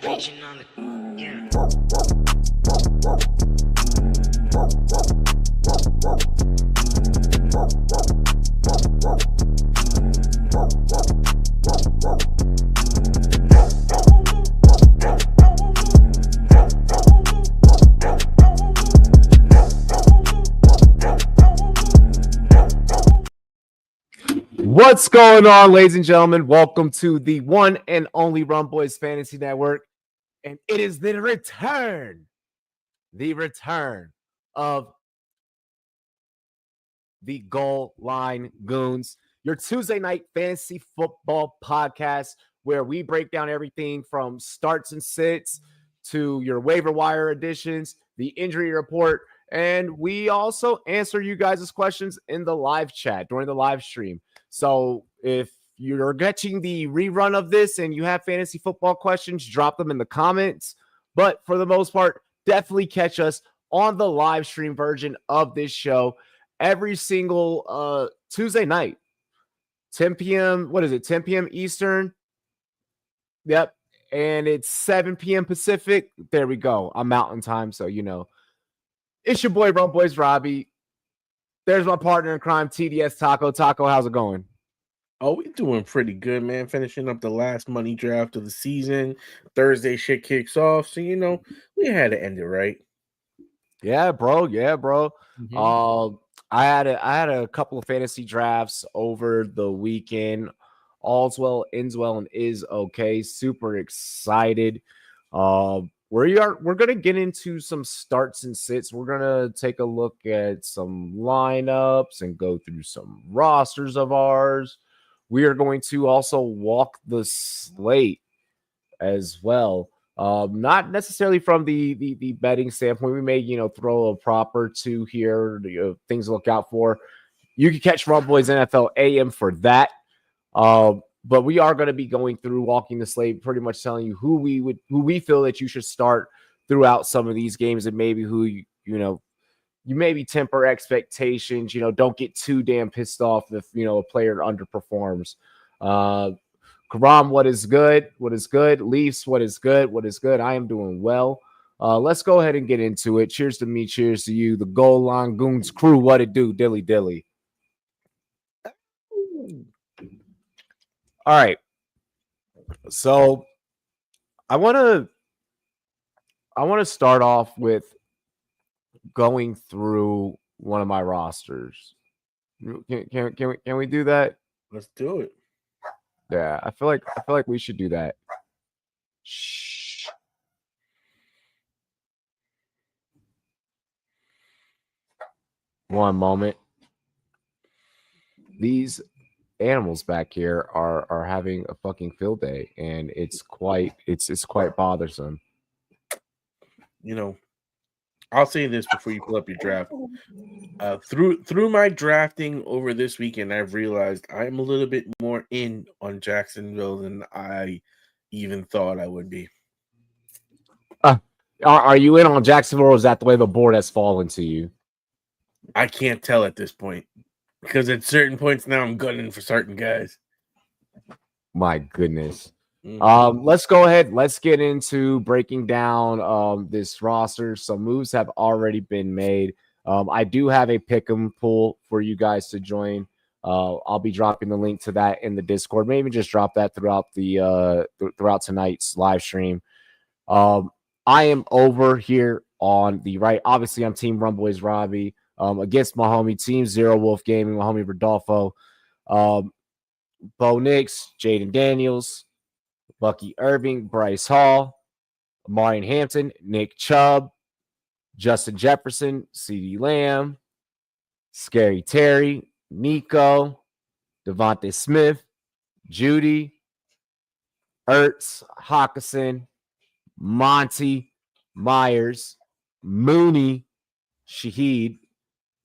Raging on the yeah. What's going on, ladies and gentlemen? Welcome to the one and only Rumboyz Fantasy Network. And it is the return of the Goal Line Goons, your Tuesday night fantasy football podcast where we break down everything from starts and sits to your waiver wire additions, the injury report, and we also answer you guys' questions in the live chat during the live stream. So if you're catching the rerun of this and you have fantasy football questions, drop them in the comments. But for the most part, definitely catch us on the live stream version of this show every single Tuesday night, 10 p.m. What is it? 10 p.m. Eastern. Yep. And it's 7 p.m. Pacific. There we go. I'm Mountain Time, so you know. It's your boy RumboyzRobbie. There's my partner in crime, TDS Taco. Taco, how's it going? Oh, we're doing pretty good, man. Finishing up the last money draft of the season. Thursday shit kicks off, so you know we had to end it right. Yeah, bro. Mm-hmm. I had a couple of fantasy drafts over the weekend. All's well, ends well, and is okay. Super excited. We're gonna get into some starts and sits. We're gonna take a look at some lineups and go through some rosters of ours. We are going to also walk the slate as well. Not necessarily from the betting standpoint. We may throw a prop or two here, things to look out for. You can catch Rumboyz NFL AM for that. But we are going to be going through walking the slate, pretty much telling you who we feel that you should start throughout some of these games, and maybe who you maybe temper expectations. Don't get too damn pissed off if a player underperforms. Karam, what is good? What is good? Leafs, what is good? What is good? I am doing well. Let's go ahead and get into it. Cheers to me. Cheers to you. The Goal Line Goons crew. What it do? Dilly dilly. All right. So I want to start off with going through one of my rosters. Can we do that? Let's do it. Yeah, I feel like we should do that. Shh. One moment. These animals back here are having a fucking field day, and it's quite bothersome. I'll say this before you pull up your draft. Through my drafting over this weekend, I've realized I'm a little bit more in on Jacksonville than I even thought I would be. Are you in on Jacksonville, or is that the way the board has fallen to you? I can't tell at this point, because at certain points now I'm gunning for certain guys. My goodness. Let's go ahead. Let's get into breaking down this roster. Some moves have already been made. I do have a pick'em pool for you guys to join. I'll be dropping the link to that in the Discord. Maybe just drop that throughout throughout tonight's live stream. I am over here on the right. Obviously, I'm Team RumboyzRobbie against my homie Team Zero Wolf Gaming, my homie Rodolfo, Bo Nix, Jaden Daniels, Bucky Irving, Bryce Hall, Marion Hampton, Nick Chubb, Justin Jefferson, CeeDee Lamb, Scary Terry, Nico, Devontae Smith, Judy, Ertz, Hawkinson, Monty, Myers, Mooney, Shaheed,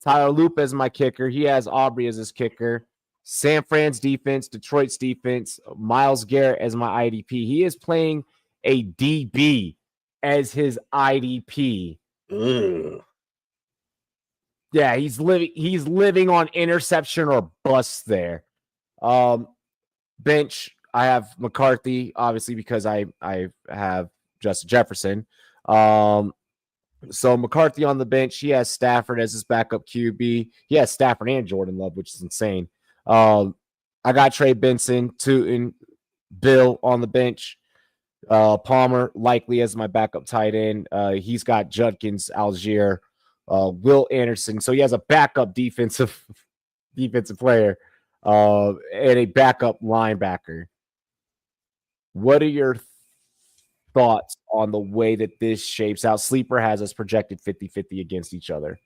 Tyler Loop as my kicker. He has Aubrey as his kicker. San Fran's defense, Detroit's defense, Myles Garrett as my IDP. He is playing a DB as his IDP. Ugh. Yeah, he's living on interception or bust there. Bench, I have McCarthy, obviously, because I have Justin Jefferson. So McCarthy on the bench. He has Stafford as his backup QB. He has Stafford and Jordan Love, which is insane. I got Trey Benson, Tootin, Bill on the bench. Palmer likely as my backup tight end. He's got Judkins, Algier, Will Anderson. So he has a backup defensive player and a backup linebacker. What are your thoughts on the way that this shapes out? Sleeper has us projected 50-50 against each other.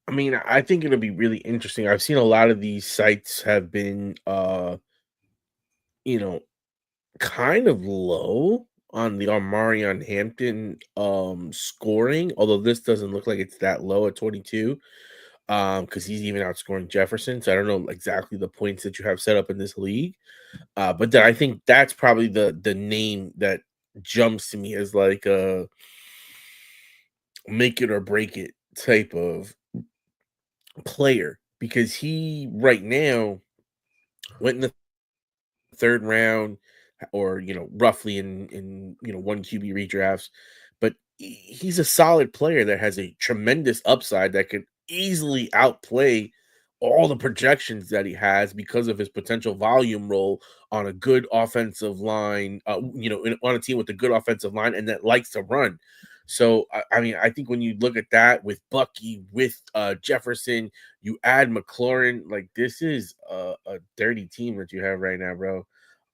I mean, I think it'll be really interesting. I've seen a lot of these sites have been, kind of low on the Omarion Hampton scoring, although this doesn't look like it's that low at 22, because he's even outscoring Jefferson. So I don't know exactly the points that you have set up in this league. But I think that's probably the name that jumps to me as like a make it or break it type of player, because he right now went in the third round, or roughly in one QB redrafts, but he's a solid player that has a tremendous upside that could easily outplay all the projections that he has because of his potential volume role on a good offensive line, on a team with a good offensive line and that likes to run. So, I mean, I think when you look at that with Bucky, with Jefferson, you add McLaurin, like this is a dirty team that you have right now, bro.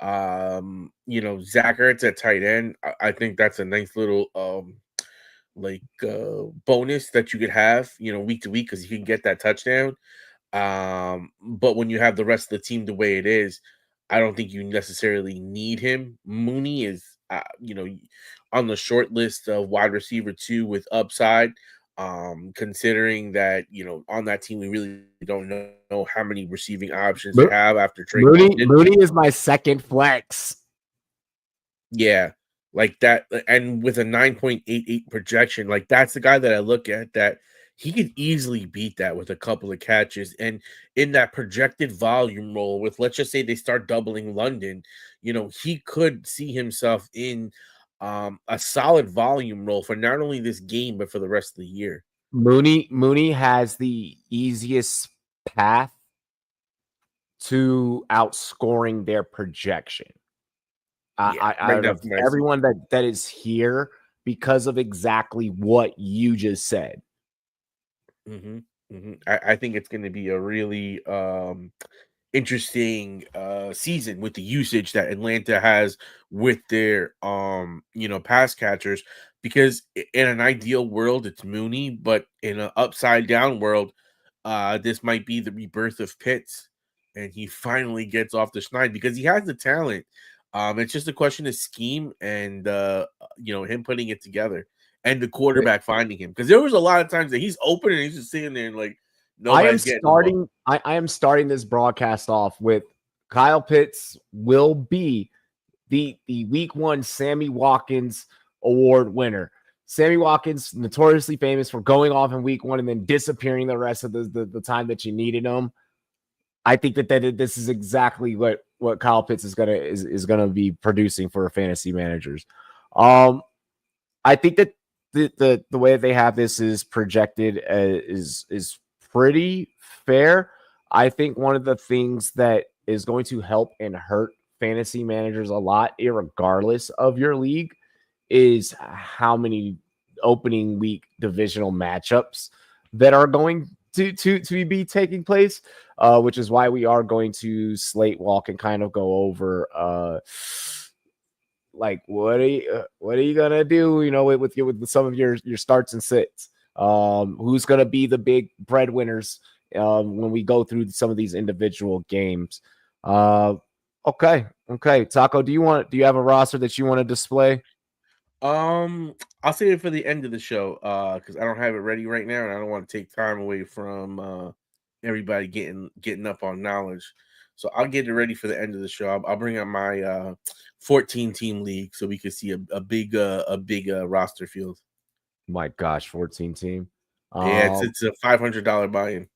Zach Ertz at tight end. I think that's a nice little bonus that you could have, week to week, because you can get that touchdown. But when you have the rest of the team the way it is, I don't think you necessarily need him. Mooney is, on the short list of wide receiver 2 with upside. Considering that, on that team, we really don't know how many receiving options they have after Trey. Mooney is my second flex. Yeah, like that. And with a 9.88 projection, like that's the guy that I look at that he could easily beat that with a couple of catches. And in that projected volume role with, let's just say they start doubling London, he could see himself in a solid volume role for not only this game, but for the rest of the year. Mooney has the easiest path to outscoring their projection. Out of everyone that is here, because of exactly what you just said. I think it's going to be a really interesting season with the usage that Atlanta has with their pass catchers, because in an ideal world it's Mooney, but in an upside down world, this might be the rebirth of Pitts, and he finally gets off the schneid because he has the talent. It's just a question of scheme and him putting it together and the quarterback finding him, because there was a lot of times that he's open and he's just sitting there and like nobody's getting him. I am starting this broadcast off with Kyle Pitts will be the week 1 Sammy Watkins Award winner. Sammy Watkins, notoriously famous for going off in week 1 and then disappearing the rest of the time that you needed him. I think that this is exactly what Kyle Pitts is gonna be producing for fantasy managers. I think that the way that they have this is projected is pretty fair. I think one of the things that is going to help and hurt fantasy managers a lot, irregardless of your league, is how many opening week divisional matchups that are going to be taking place, which is why we are going to slate walk and kind of go over like what are you gonna do, with some of your starts and sits, who's gonna be the big breadwinners when we go through some of these individual games. Okay, Taco, do you have a roster that you want to display? I'll save it for the end of the show because I don't have it ready right now, and I don't want to take time away from everybody getting up on knowledge. So I'll get it ready for the end of the show. I'll bring up my 14 team league so we can see a big roster field. My gosh, 14 team. Yeah, it's a $500 buy-in.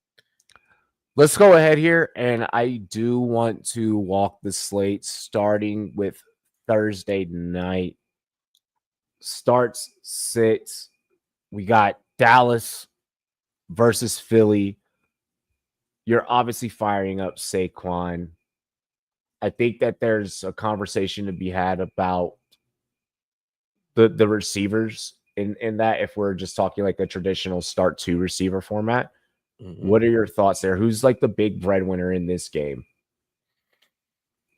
Let's go ahead here, and I do want to walk the slate starting with Thursday night. Starts 6. We got Dallas versus Philly. You're obviously firing up Saquon. I think that there's a conversation to be had about the receivers in that, if we're just talking like a traditional start 2 receiver format. Mm-hmm. What are your thoughts there? Who's like the big breadwinner in this game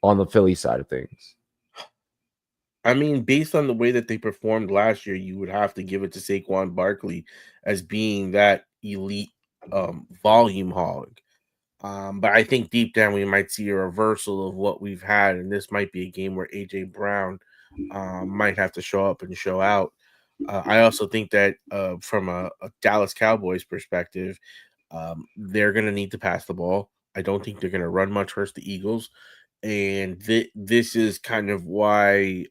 on the Philly side of things? I mean, based on the way that they performed last year, you would have to give it to Saquon Barkley as being that elite volume hog. But I think deep down we might see a reversal of what we've had, and this might be a game where AJ Brown might have to show up and show out. I also think that from a Dallas Cowboys perspective, they're going to need to pass the ball. I don't think they're going to run much versus the Eagles. And this is kind of why,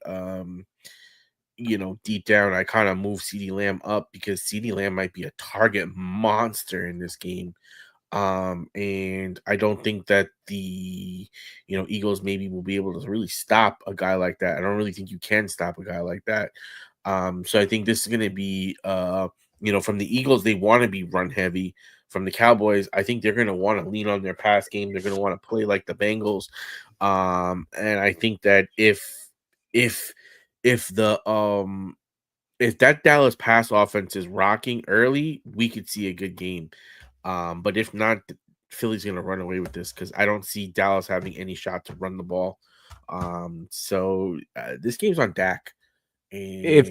deep down, I kind of move CeeDee Lamb up because CeeDee Lamb might be a target monster in this game. And I don't think that the Eagles maybe will be able to really stop a guy like that. I don't really think you can stop a guy like that. So I think this is going to be from the Eagles, they want to be run heavy. From the Cowboys, I think they're going to want to lean on their pass game. They're going to want to play like the Bengals. And I think that if the if that Dallas pass offense is rocking early, we could see a good game. But if not, Philly's going to run away with this because I don't see Dallas having any shot to run the ball. So this game's on Dak, and If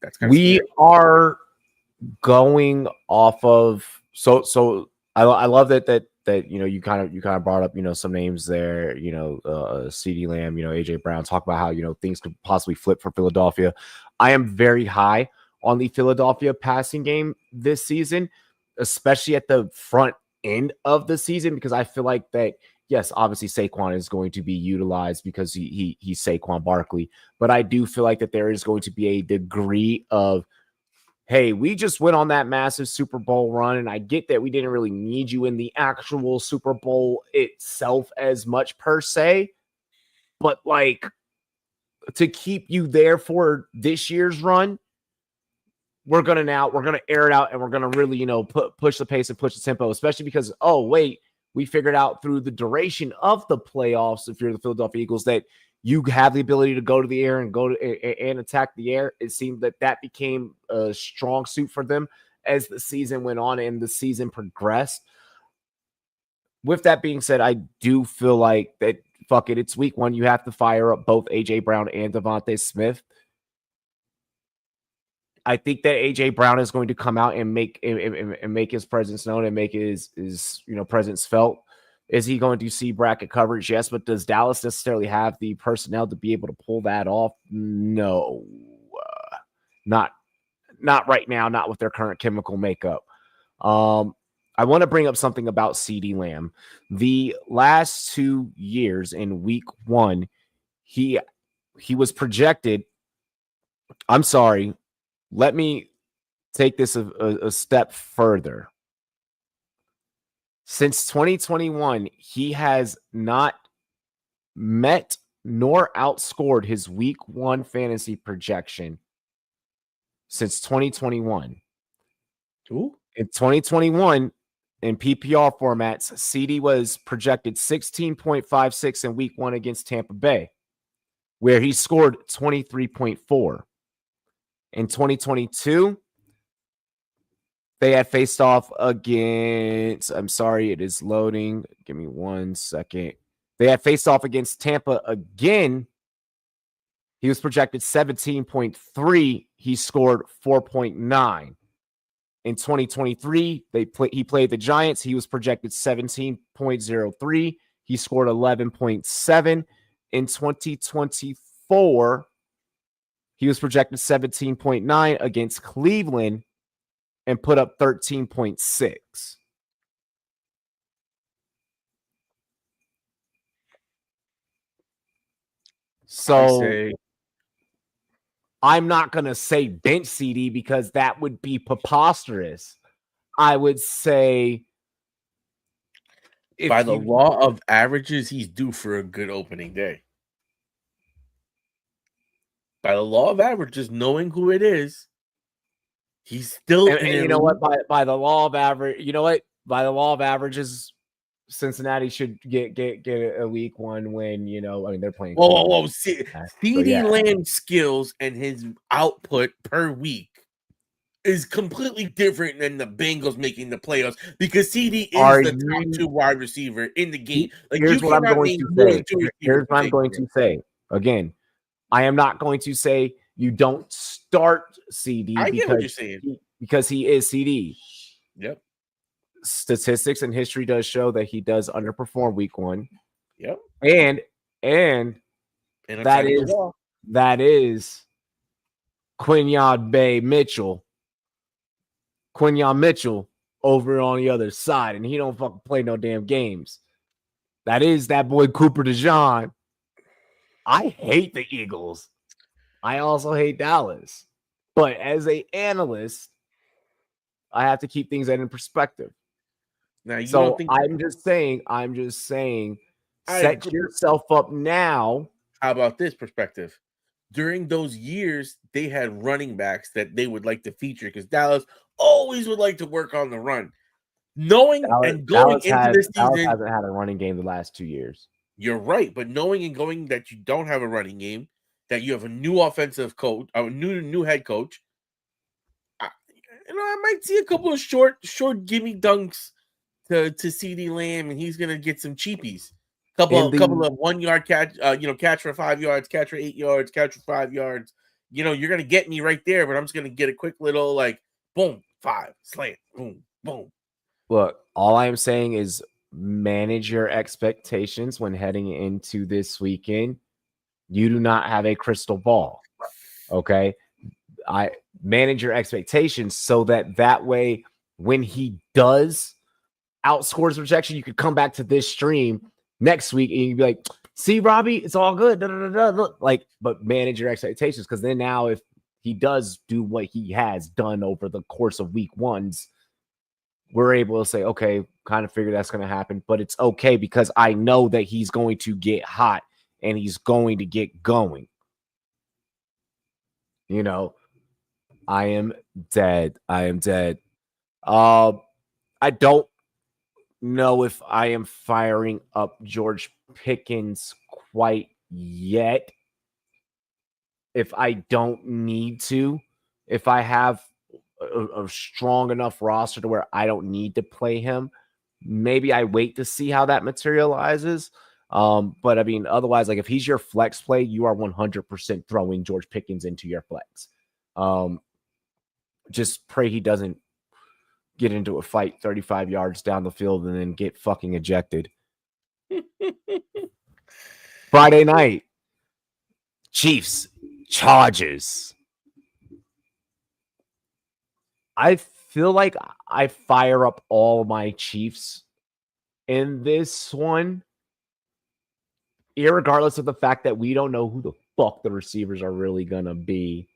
that's kind of we scary. are going off of so I love that you kind of brought up some names there, CeeDee Lamb, AJ Brown, talk about how things could possibly flip for Philadelphia. I am very high on the Philadelphia passing game this season, especially at the front end of the season, because I feel like that, yes, obviously Saquon is going to be utilized because he's Saquon Barkley, but I do feel like that there is going to be a degree of, hey, we just went on that massive Super Bowl run, and I get that we didn't really need you in the actual Super Bowl itself as much per se, but like to keep you there for this year's run, we're gonna air it out, and we're gonna really push the pace and push the tempo, especially because we figured out through the duration of the playoffs, if you're the Philadelphia Eagles, that you have the ability to go to the air and and attack the air. It seemed that became a strong suit for them as the season went on and the season progressed. With that being said, I do feel like that, fuck it, it's week 1. You have to fire up both AJ Brown and Devontae Smith. I think that AJ Brown is going to come out and make his presence known and make his presence felt. Is he going to see bracket coverage? Yes, but does Dallas necessarily have the personnel to be able to pull that off? No, not right now. Not with their current chemical makeup. I want to bring up something about CeeDee Lamb. The last 2 years in week 1, he was projected. I'm sorry. Let me take this a step further. Since 2021, he has not met nor outscored his week 1 fantasy projection since 2021. Ooh. In 2021, in PPR formats, CeeDee was projected 16.56 in week 1 against Tampa Bay, where he scored 23.4. In 2022, they had faced off against, I'm sorry, it is loading. Give me 1 second. They had faced off against Tampa again. He was projected 17.3. He scored 4.9. In 2023, he played the Giants. He was projected 17.03. He scored 11.7. In 2024, he was projected 17.9 against Cleveland and put up 13.6. So I'm not going to say bench CeeDee because that would be preposterous. I would say, by the law of averages, he's due for a good opening day. by the law of averages, knowing who it is, he's still And you know what? By the law of average, you know what? By the law of averages, Cincinnati should get a week 1 win. You know, I mean they're playing. Whoa. CD yeah. Lamb's skills and his output per week is completely different than the Bengals making the playoffs because CD is the top 2 wide receiver in the game. Like, here's what I'm going to say. Here's what I'm going to say. Again, I am not going to say you don't start CD I get what you're saying. because he is CD. Yep. Statistics and history does show that he does underperform week 1. Yep. And that is Quinyon Bay Mitchell. Quinyon Mitchell over on the other side, and he don't fucking play no damn games. That is that boy Cooper DeJean. I hate the Eagles. I also hate Dallas. But as an analyst, I have to keep things in perspective. Now, you so don't think I'm just saying, set yourself up now. How about this perspective? During those years, they had running backs that they would like to feature because Dallas always would like to work on the run. Knowing and going into this season, Dallas hasn't had a running game the last 2 years. You're right, but knowing and going that you don't have a running game, that you have a new offensive coach, a new head coach, I might see a couple of short gimme dunks to CD Lamb, and he's gonna get some cheapies. Couple of 1 yard catch, catch for 5 yards, catch for 8 yards, catch for 5 yards. You're gonna get me right there, but I'm just gonna get a quick little like boom, 5 slant, boom, boom. Look, all I'm saying is manage your expectations when heading into this weekend. You do not have a crystal ball. Okay. I manage your expectations so that way when he does outscore his projection, you could come back to this stream next week and you'd be like, see, Robbie, it's all good. Look, but manage your expectations, because then now if he does do what he has done over the course of week 1s, we're able to say, okay, kind of figure that's going to happen, but it's okay because I know that he's going to get hot and he's going to get going. I am dead. I don't know if I am firing up George Pickens quite yet. If I don't need to, if I have a strong enough roster to where I don't need to play him, maybe I wait to see how that materializes. But I mean, otherwise, like if he's your flex play, you are 100% throwing George Pickens into your flex. Just pray he doesn't get into a fight 35 yards down the field and then get fucking ejected. Friday night, Chiefs, Chargers. I feel like I fire up all my Chiefs in this one, irregardless of the fact that we don't know who the fuck the receivers are really gonna be.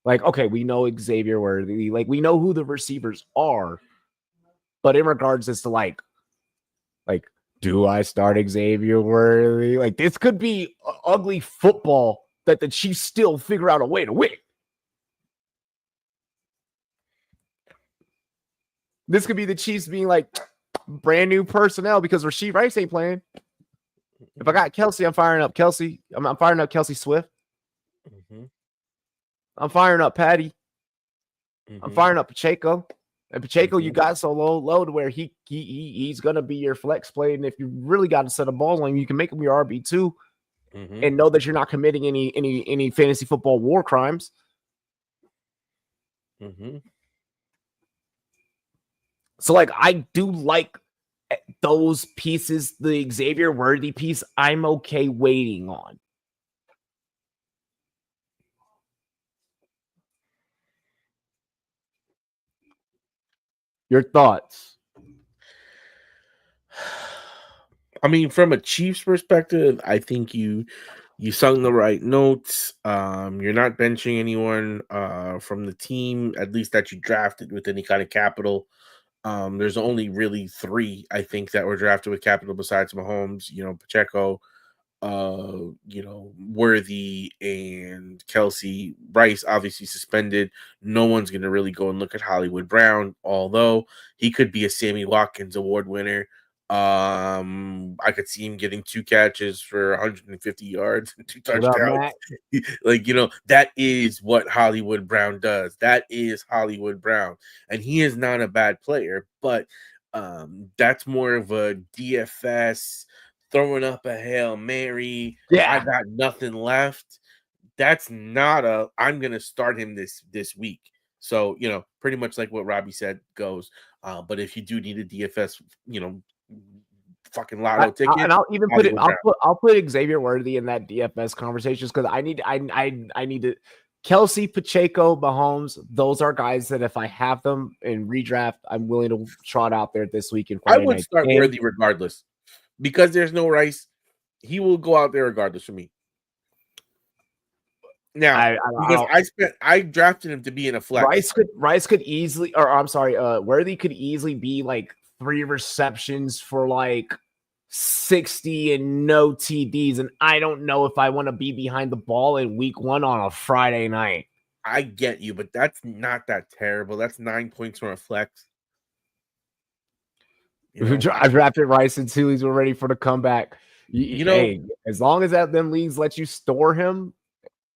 Like, okay, we know Xavier Worthy, like we know who the receivers are, but in regards as to like, do I start Xavier Worthy? Like, this could be ugly football that the Chiefs still figure out a way to win. This could be the Chiefs being like brand new personnel because Rasheed Rice ain't playing. If I got Kelsey, I'm firing up Kelsey. I'm firing up Kelsey Swift. Mm-hmm. I'm firing up Patty. Mm-hmm. I'm firing up Pacheco. And Pacheco, you got so low to where he's gonna be your flex play. And if you really got to set a ball on, you can make him your RB2 and know that you're not committing any fantasy football war crimes. Mm-hmm. So, like, I do like those pieces. The Xavier Worthy piece, I'm okay waiting on. Your thoughts? I mean, from a Chiefs perspective, I think you sung the right notes. You're not benching anyone from the team, at least that you drafted with any kind of capital. There's only really 3, I think, that were drafted with capital besides Mahomes, Pacheco, Worthy and Kelsey. Rice obviously suspended. No one's going to really go and look at Hollywood Brown, although he could be a Sammy Watkins award winner. I could see him getting 2 catches for 150 yards and 2 What up, touchdowns. Matt? That is what Hollywood Brown does. That is Hollywood Brown. And he is not a bad player, but that's more of a DFS throwing up a Hail Mary. Yeah. I got nothing left. That's not I'm gonna start him this week. So, pretty much like what Robbie said goes. But if you do need a DFS, fucking lotto ticket, and I'll even put it. I'll put Xavier Worthy in that DFS conversations because I need to. Kelsey, Pacheco, Mahomes. Those are guys that if I have them in redraft, I'm willing to trot out there this week. I would start Worthy regardless because there's no Rice. He will go out there regardless for me. Now, I drafted him to be in a flex. Rice could easily, or I'm sorry, Worthy could easily be like 3 receptions for like 60 and no TDs, and I don't know if I want to be behind the ball in week 1 on a Friday night. I get you, but that's not that terrible. That's 9 points from a flex. I drafted Rice in 2 leagues. We're ready for the comeback. Hey, as long as them leagues let you store him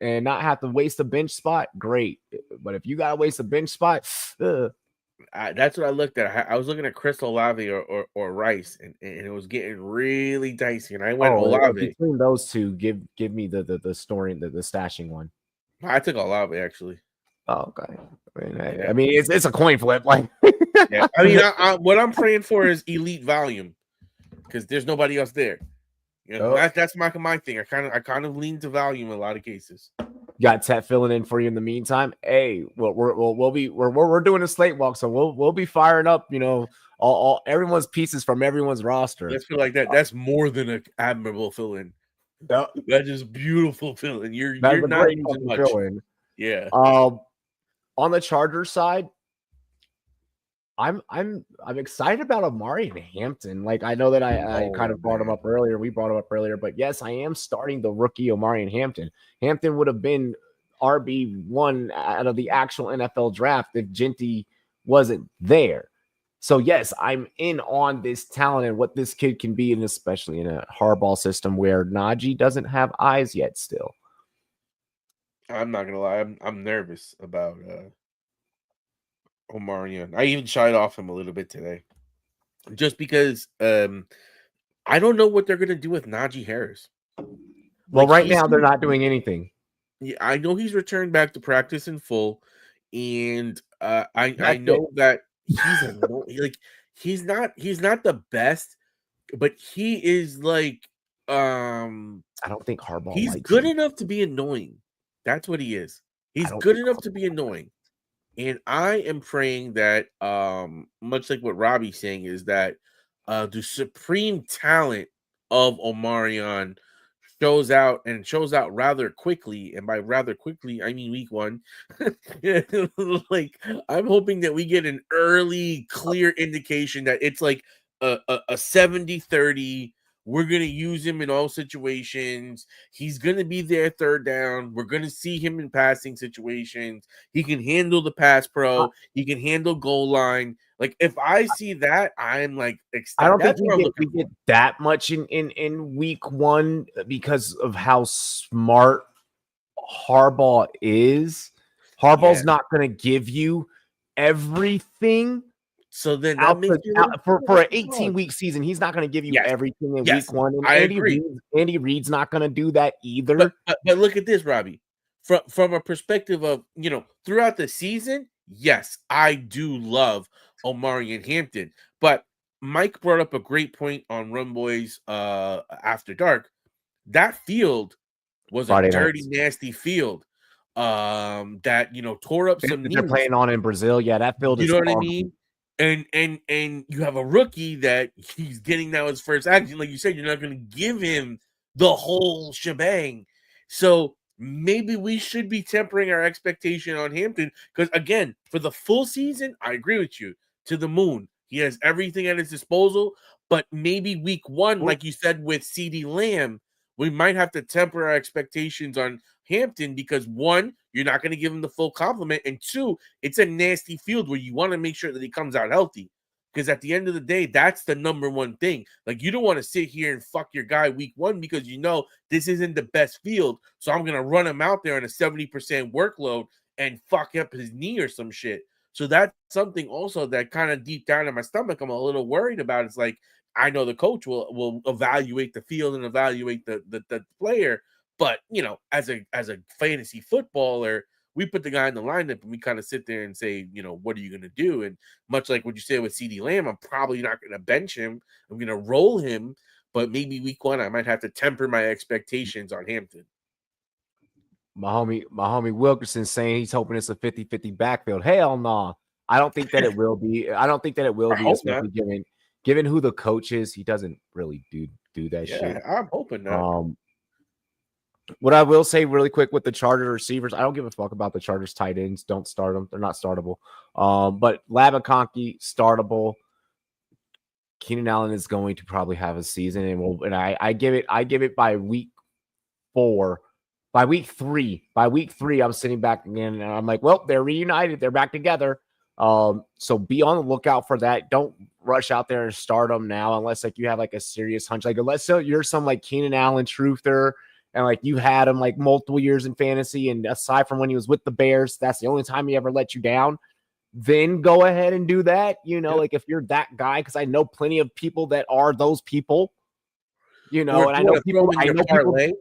and not have to waste a bench spot, great. But if you got to waste a bench spot, that's what I looked at. I was looking at Chris Olave or Rice, and it was getting really dicey. And I went Olave. Between those two, give me the storing, the stashing one. I took Olave actually. Oh, okay. I mean, it's a coin flip. Like, yeah. I mean, what I'm praying for is elite volume because there's nobody else there. That's my thing. I kind of lean to volume in a lot of cases. Got Tet filling in for you in the meantime. Hey, we're doing a slate walk, so we'll be firing up. All everyone's pieces from everyone's roster. Let's feel like that. That's more than an admirable fill in. Yep. That is beautiful fill in. You're not using much. Fill-in. Yeah. On the Chargers side, I'm excited about Amari and Hampton. Like, I know that I kind of brought him up earlier. We brought him up earlier, but yes, I am starting the rookie Amari and Hampton. Hampton would have been RB1 out of the actual NFL draft if Genty wasn't there. So yes, I'm in on this talent and what this kid can be, and especially in a hardball system where Najee doesn't have eyes yet still. I'm not gonna lie, I'm nervous about Omarion. I even shied off him a little bit today, just because I don't know what they're gonna do with Najee Harris. Well, right now they're not doing anything. Yeah, I know he's returned back to practice in full, and I know that he's not the best, but he is like I don't think Harbaugh. He's good enough to be annoying. That's what he is. He's good enough to be annoying. And I am praying that, much like what Robbie's saying, is that the supreme talent of Omarion shows out rather quickly. And by rather quickly, I mean week 1. Like, I'm hoping that we get an early, clear indication that it's like a 70-30. We're going to use him in all situations. He's going to be there third down. We're going to see him in passing situations. He can handle the pass pro. He can handle goal line. Like, if I see that, I'm like ecstatic. I don't think we get that much in week 1 because of how smart Harbaugh is. Harbaugh's not going to give you everything. So then for an 18-week season, he's not going to give you everything in week 1. And Andy Reid's not going to do that either. But look at this, Robbie. From a perspective of, throughout the season, yes, I do love Omari and Hampton. But Mike brought up a great point on Rumboyz After Dark. That field was Friday a dirty, nasty field that, tore up some knees. They're playing on in Brazil. Yeah, that field is You know what I mean? And you have a rookie that he's getting now his first action. Like you said, you're not going to give him the whole shebang. So maybe we should be tempering our expectation on Hampton because, again, for the full season, I agree with you. To the moon. He has everything at his disposal. But maybe week 1, like you said with CeeDee Lamb, we might have to temper our expectations on Hampton because, one, you're not going to give him the full compliment, and two, it's a nasty field where you want to make sure that he comes out healthy. Because at the end of the day, that's the number one thing. Like, you don't want to sit here and fuck your guy week one because you know this isn't the best field. So I'm going to run him out there on a 70% workload and fuck up his knee or some shit. So that's something also that kind of deep down in my stomach, I'm a little worried about. It's like, I know the coach will evaluate the field and evaluate the player. But, you know, as a fantasy footballer, we put the guy in the lineup and we kind of sit there and say, you know, what are you going to do? And much like what you said with CeeDee Lamb, I'm probably not going to bench him. I'm going to roll him. But maybe week one, I might have to temper my expectations on Hampton. My homie Wilkerson saying he's hoping it's a 50-50 backfield. Hell no. I don't think that it will be. I don't think that it will be, especially given who the coach is. He doesn't really do that shit. I'm hoping not. What I will say really quick with the Chargers receivers, I don't give a fuck about the Chargers tight ends. Don't start them. They're not startable. But Labaconke, startable. Keenan Allen is going to probably have a season, and I give it by week 4. By week 3, I'm sitting back again, and I'm like, well, they're reunited. They're back together. So be on the lookout for that. Don't rush out there and start them now unless like you have like a serious hunch. Like unless you're some like Keenan Allen truther and like you had him like multiple years in fantasy, and aside from when he was with the Bears, that's the only time he ever let you down. Then go ahead and do that. You know, like if you're that guy, because I know plenty of people that are those people. You know, or and I know people. I know parlay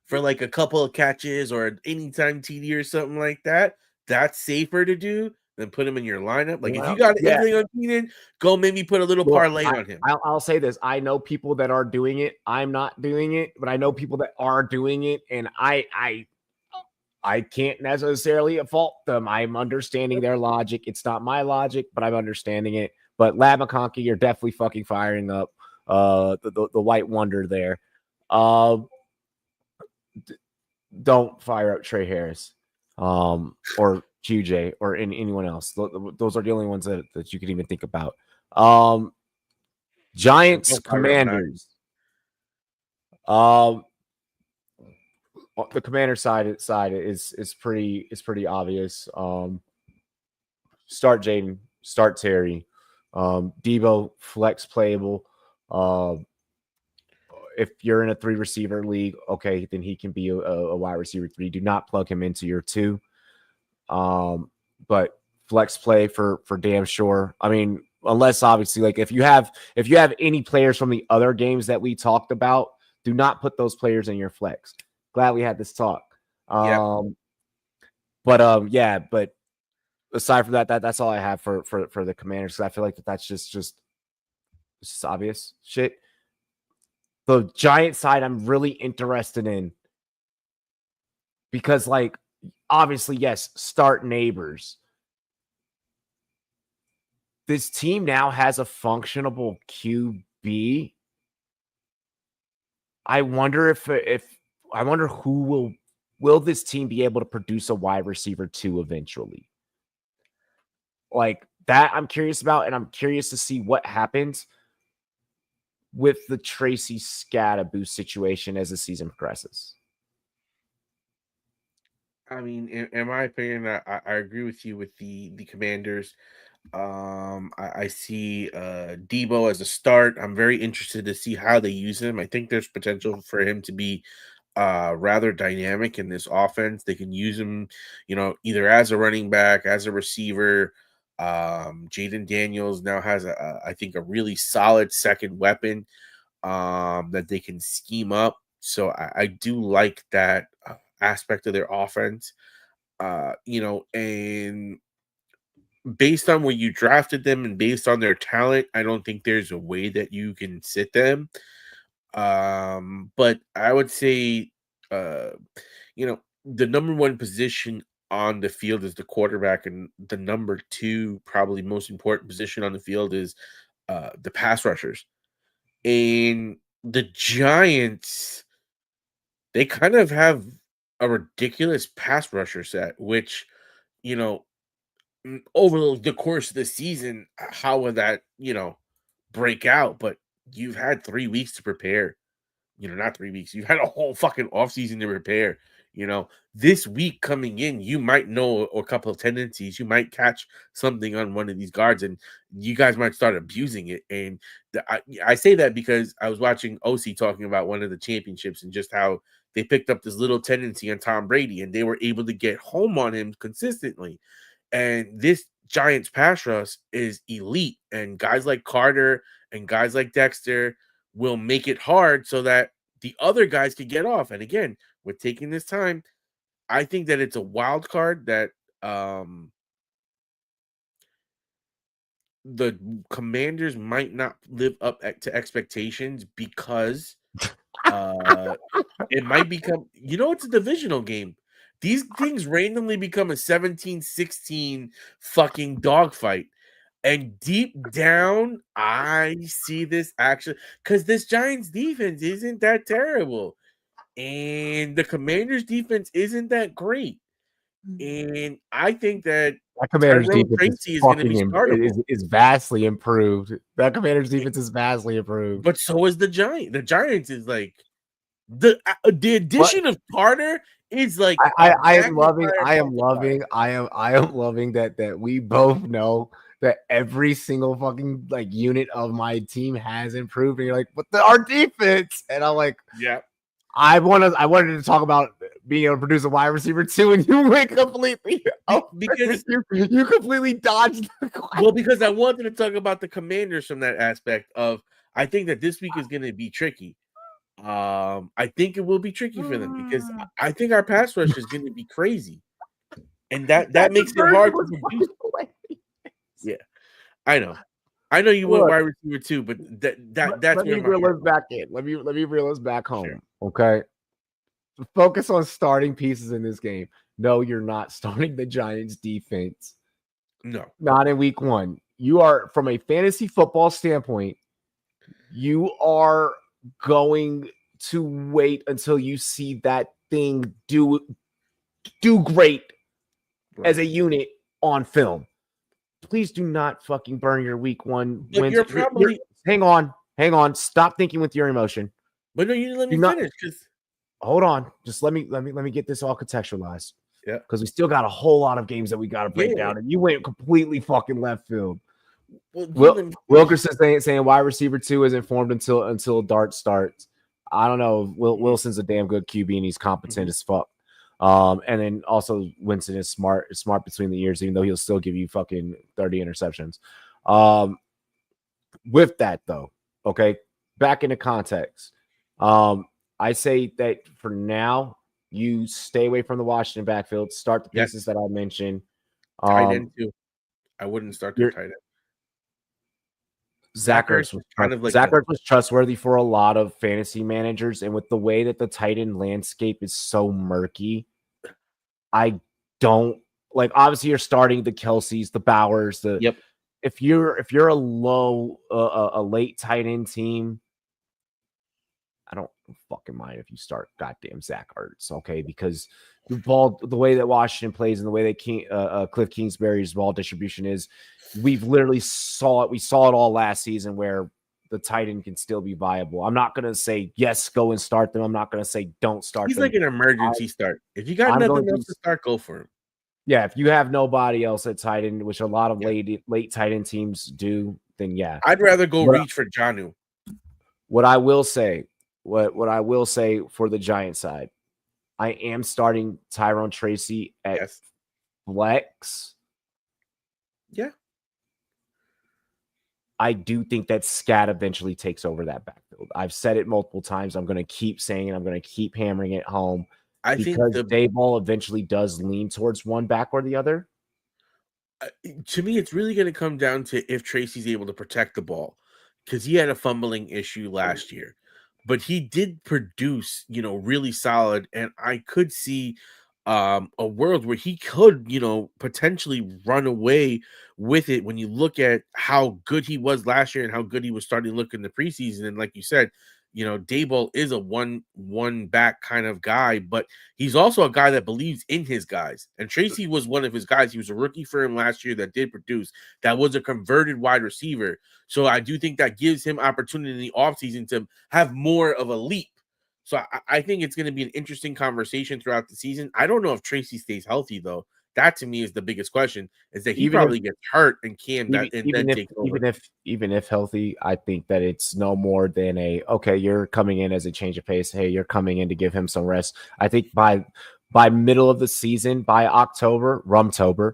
for like a couple of catches or an anytime TD or something like that. That's safer to do than put him in your lineup. Like if you got anything on Keenan, go maybe put a little parlay on him. I'll say this: I know people that are doing it. I'm not doing it, but I know people that are doing it, and I can't necessarily fault them. I'm understanding their logic. It's not my logic, but I'm understanding it. But Lab McConkey, you're definitely fucking firing up the white wonder there. Don't fire up Trey Harris or QJ or anyone else. Those are the only ones that you can even think about. Giants, Commanders. The Commander side is pretty obvious. Start Jaden, start Terry. Debo, flex playable. If you're in a 3 receiver league, okay, then he can be a wide receiver 3. Do not plug him into your 2. But flex play for damn sure. I mean, unless obviously like if you have any players from the other games that we talked about, do not put those players in your flex. Glad we had this talk. But aside from that's all I have for the Commanders, because I feel like that's just obvious shit. The Giant side, I'm really interested in because, like, obviously, yes, start Neighbors. This team now has a functionable QB. I wonder who will this team be able to produce a wide receiver 2 eventually? Like that, I'm curious about, and I'm curious to see what happens with the Tracy Scattaboo situation as the season progresses. I mean, in my opinion, I agree with you with the Commanders. I see Debo as a start. I'm very interested to see how they use him. I think there's potential for him to be rather dynamic in this offense. They can use him, you know, either as a running back, as a receiver. Jaden Daniels now has I think a really solid second weapon that they can scheme up. So I do like that aspect of their offense. You know, and based on where you drafted them and based on their talent, I don't think there's a way that you can sit them. But I would say, you know, the number 1 position on the field is the quarterback, and the number 2, probably most important position on the field is the pass rushers. And the Giants, they kind of have a ridiculous pass rusher set, which, you know, over the course of the season, how would that, you know, break out? But you've had 3 weeks to prepare. not 3 weeks. You've had a whole fucking offseason to repair. This week coming in, you might know a couple of tendencies. You might catch something on one of these guards, and you guys might start abusing it. And I say that because I was watching OC talking about one of the championships and just how they picked up this little tendency on Tom Brady, and they were able to get home on him consistently. And this Giants pass rush is elite, and guys like Carter and guys like Dexter will make it hard so that the other guys can get off. And again, with taking this time, I think that it's a wild card that the Commanders might not live up to expectations because it might become, it's a divisional game. These things randomly become a 17-16 fucking dogfight. And deep down, I see this actually because this Giants defense isn't that terrible. And the Commanders defense isn't that great. And I think that Commanders Tyrone defense Tracy is going to be startable. is vastly improved. That Commanders defense is vastly improved. But so is the Giants. The Giants is like the addition of Carter is like I am loving that we both know that every single fucking like unit of my team has improved. And you're like, but our defense, and I'm like, yeah. I wanted to talk about being able to produce a wide receiver too, and you went completely because you completely dodged. Well, because I wanted to talk about the Commanders from that aspect of I think that this week is going to be tricky. I think it will be tricky for them because I think our pass rush is going to be crazy, and that makes it hard to produce. Yeah, I know you want wide receiver too, but that's let me reel us back in. Let me reel us back home. Sure. Okay, focus on starting pieces in this game. No, you're not starting the Giants defense. No, not in week 1. You are, from a fantasy football standpoint, you are going to wait until you see that thing do great as a unit on film. Please do not fucking burn your week 1 wins. You're probably hang on. Stop thinking with your emotion. But no, you didn't let me finish. Because hold on, just let me get this all contextualized. Yeah, because we still got a whole lot of games that we got to break down, and you went completely fucking left field. Wilkerson saying wide receiver 2 isn't formed until Dart starts. I don't know. Wilson's a damn good QB and he's competent as fuck. And then also Winston is smart between the ears, even though he'll still give you fucking 30 interceptions. With that though, okay, back into context. I say that for now, you stay away from the Washington backfield. Start the pieces that I mentioned. Tight end too. I wouldn't start their tight end. Zach Ertz was trustworthy for a lot of fantasy managers, and with the way that the tight end landscape is so murky, I don't like. Obviously, you're starting the Kelseys, the Bowers, If you're a late tight end team, I don't fucking mind if you start goddamn Zach Ertz, okay? Because the way that Washington plays and the way that Cliff Kingsbury's ball distribution is, we've literally saw it. We saw it all last season where the tight end can still be viable. I'm not gonna say yes, go and start them. I'm not gonna say don't start. He's them. Like an emergency start. If you got nothing else to start, go for him. Yeah, if you have nobody else at tight end, which a lot of late tight end teams do, then yeah, I'd rather go reach for Jonnu. What I will say for the Giants side, I am starting Tyrone Tracy at flex. Yeah. I do think that Scat eventually takes over that backfield. I've said it multiple times. I'm going to keep saying it. I'm going to keep hammering it home. I think Dayball eventually does lean towards one back or the other. To me, it's really going to come down to if Tracy's able to protect the ball, because he had a fumbling issue last year. But he did produce, really solid. And I could see a world where he could, potentially run away with it when you look at how good he was last year and how good he was starting to look in the preseason. And like you said, Dayball is a one back kind of guy, but he's also a guy that believes in his guys. And Tracy was one of his guys. He was a rookie for him last year that did produce. That was a converted wide receiver. So I do think that gives him opportunity in the offseason to have more of a leap So I think it's going to be an interesting conversation throughout the season. I don't know if Tracy stays healthy though. That to me is the biggest question. Is that he probably gets hurt and then takes over. Even if healthy, I think that it's no more than okay, you're coming in as a change of pace. Hey, you're coming in to give him some rest. I think by middle of the season, by October, Rumtober,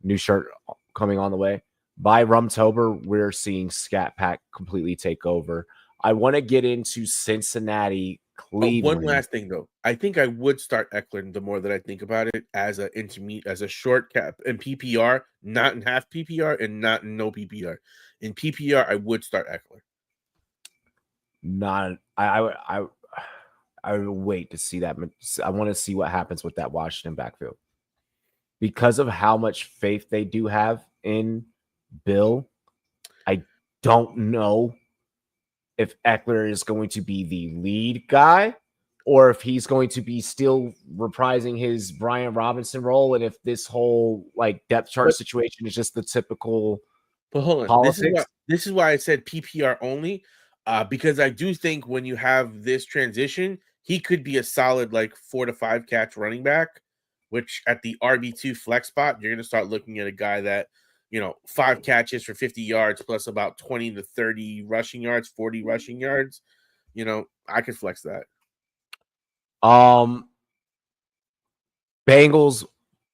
new shirt coming on the way. By Rumtober, we're seeing Scat Pack completely take over. I want to get into Cincinnati, Cleveland. One last thing though, I think I would start Eckler the more that I think about it as a short cap in PPR, not in half PPR and not in no PPR. In PPR, I would start Eckler. I would wait to see that. I want to see what happens with that Washington backfield because of how much faith they do have in Bill. I don't know if Eckler is going to be the lead guy or if he's going to be still reprising his Brian Robinson role. And if this whole depth chart situation is just the typical politics. This is why I said PPR only, because I do think when you have this transition, he could be a solid 4 to 5 catch running back, which at the RB2 flex spot, you're going to start looking at a guy that, 5 catches for 50 yards plus about 20 to 30 rushing yards, 40 rushing yards. I could flex that. Bengals,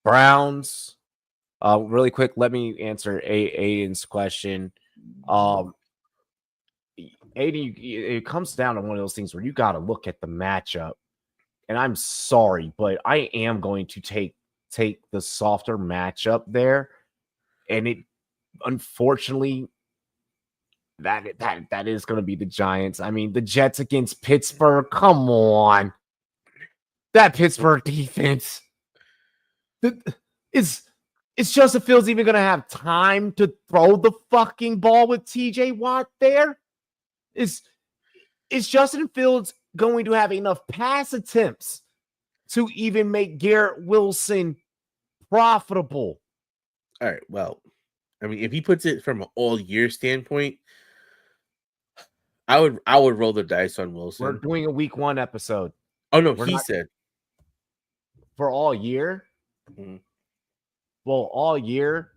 Browns. Really quick, let me answer Aiden's question. Aiden, it comes down to one of those things where you got to look at the matchup. And I'm sorry, but I am going to take the softer matchup there. And it, unfortunately, that is going to be the Giants. I mean, the Jets against Pittsburgh. Come on, that Pittsburgh defense. Is Justin Fields even going to have time to throw the fucking ball with TJ Watt there? Is Justin Fields going to have enough pass attempts to even make Garrett Wilson profitable? All right. Well, I mean, if he puts it from an all-year standpoint, I would roll the dice on Wilson. We're doing a week 1 episode. Oh no, he said for all year. Mm-hmm. Well, all year,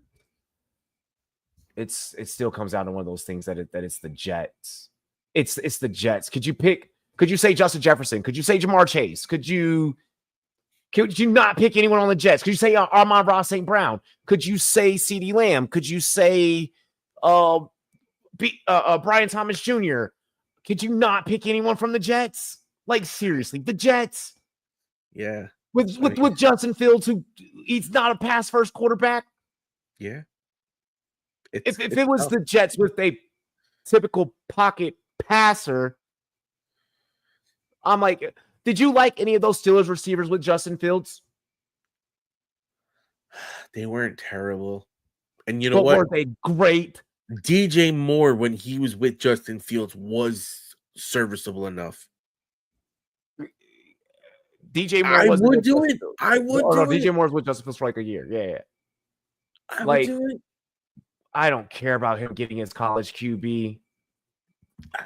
it still comes down to one of those things that it's the Jets. It's the Jets. Could you say Justin Jefferson? Could you say Jamar Chase? Could you not pick anyone on the Jets? Could you say Amon-Ra St. Brown? Could you say CeeDee Lamb? Could you say Brian Thomas Jr.? Could you not pick anyone from the Jets? Seriously, the Jets? Yeah. With Justin Fields, who he's not a pass-first quarterback? Yeah. If it was the Jets with a typical pocket passer, I'm like, did you like any of those Steelers receivers with Justin Fields? They weren't terrible. And you know what? Were they great? DJ Moore, when he was with Justin Fields, was serviceable enough. DJ Moore I would do it. DJ Moore's with Justin Fields for a year. Yeah. I would do it. I don't care about him getting his college QB.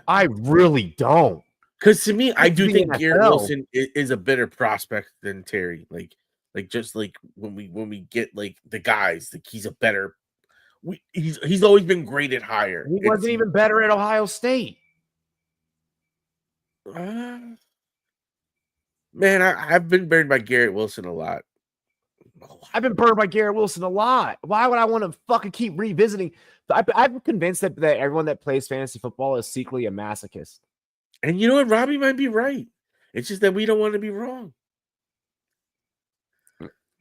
I really don't. Because to me, I do think Garrett Wilson is a better prospect than Terry. Just when we get the guys, he's a better. He's always been graded higher. He wasn't even better at Ohio State. Man, I've been burned by Garrett Wilson a lot. I've been burned by Garrett Wilson a lot. Why would I want to fucking keep revisiting? I'm convinced that everyone that plays fantasy football is secretly a masochist. And you know what? Robbie might be right. It's just that we don't want to be wrong.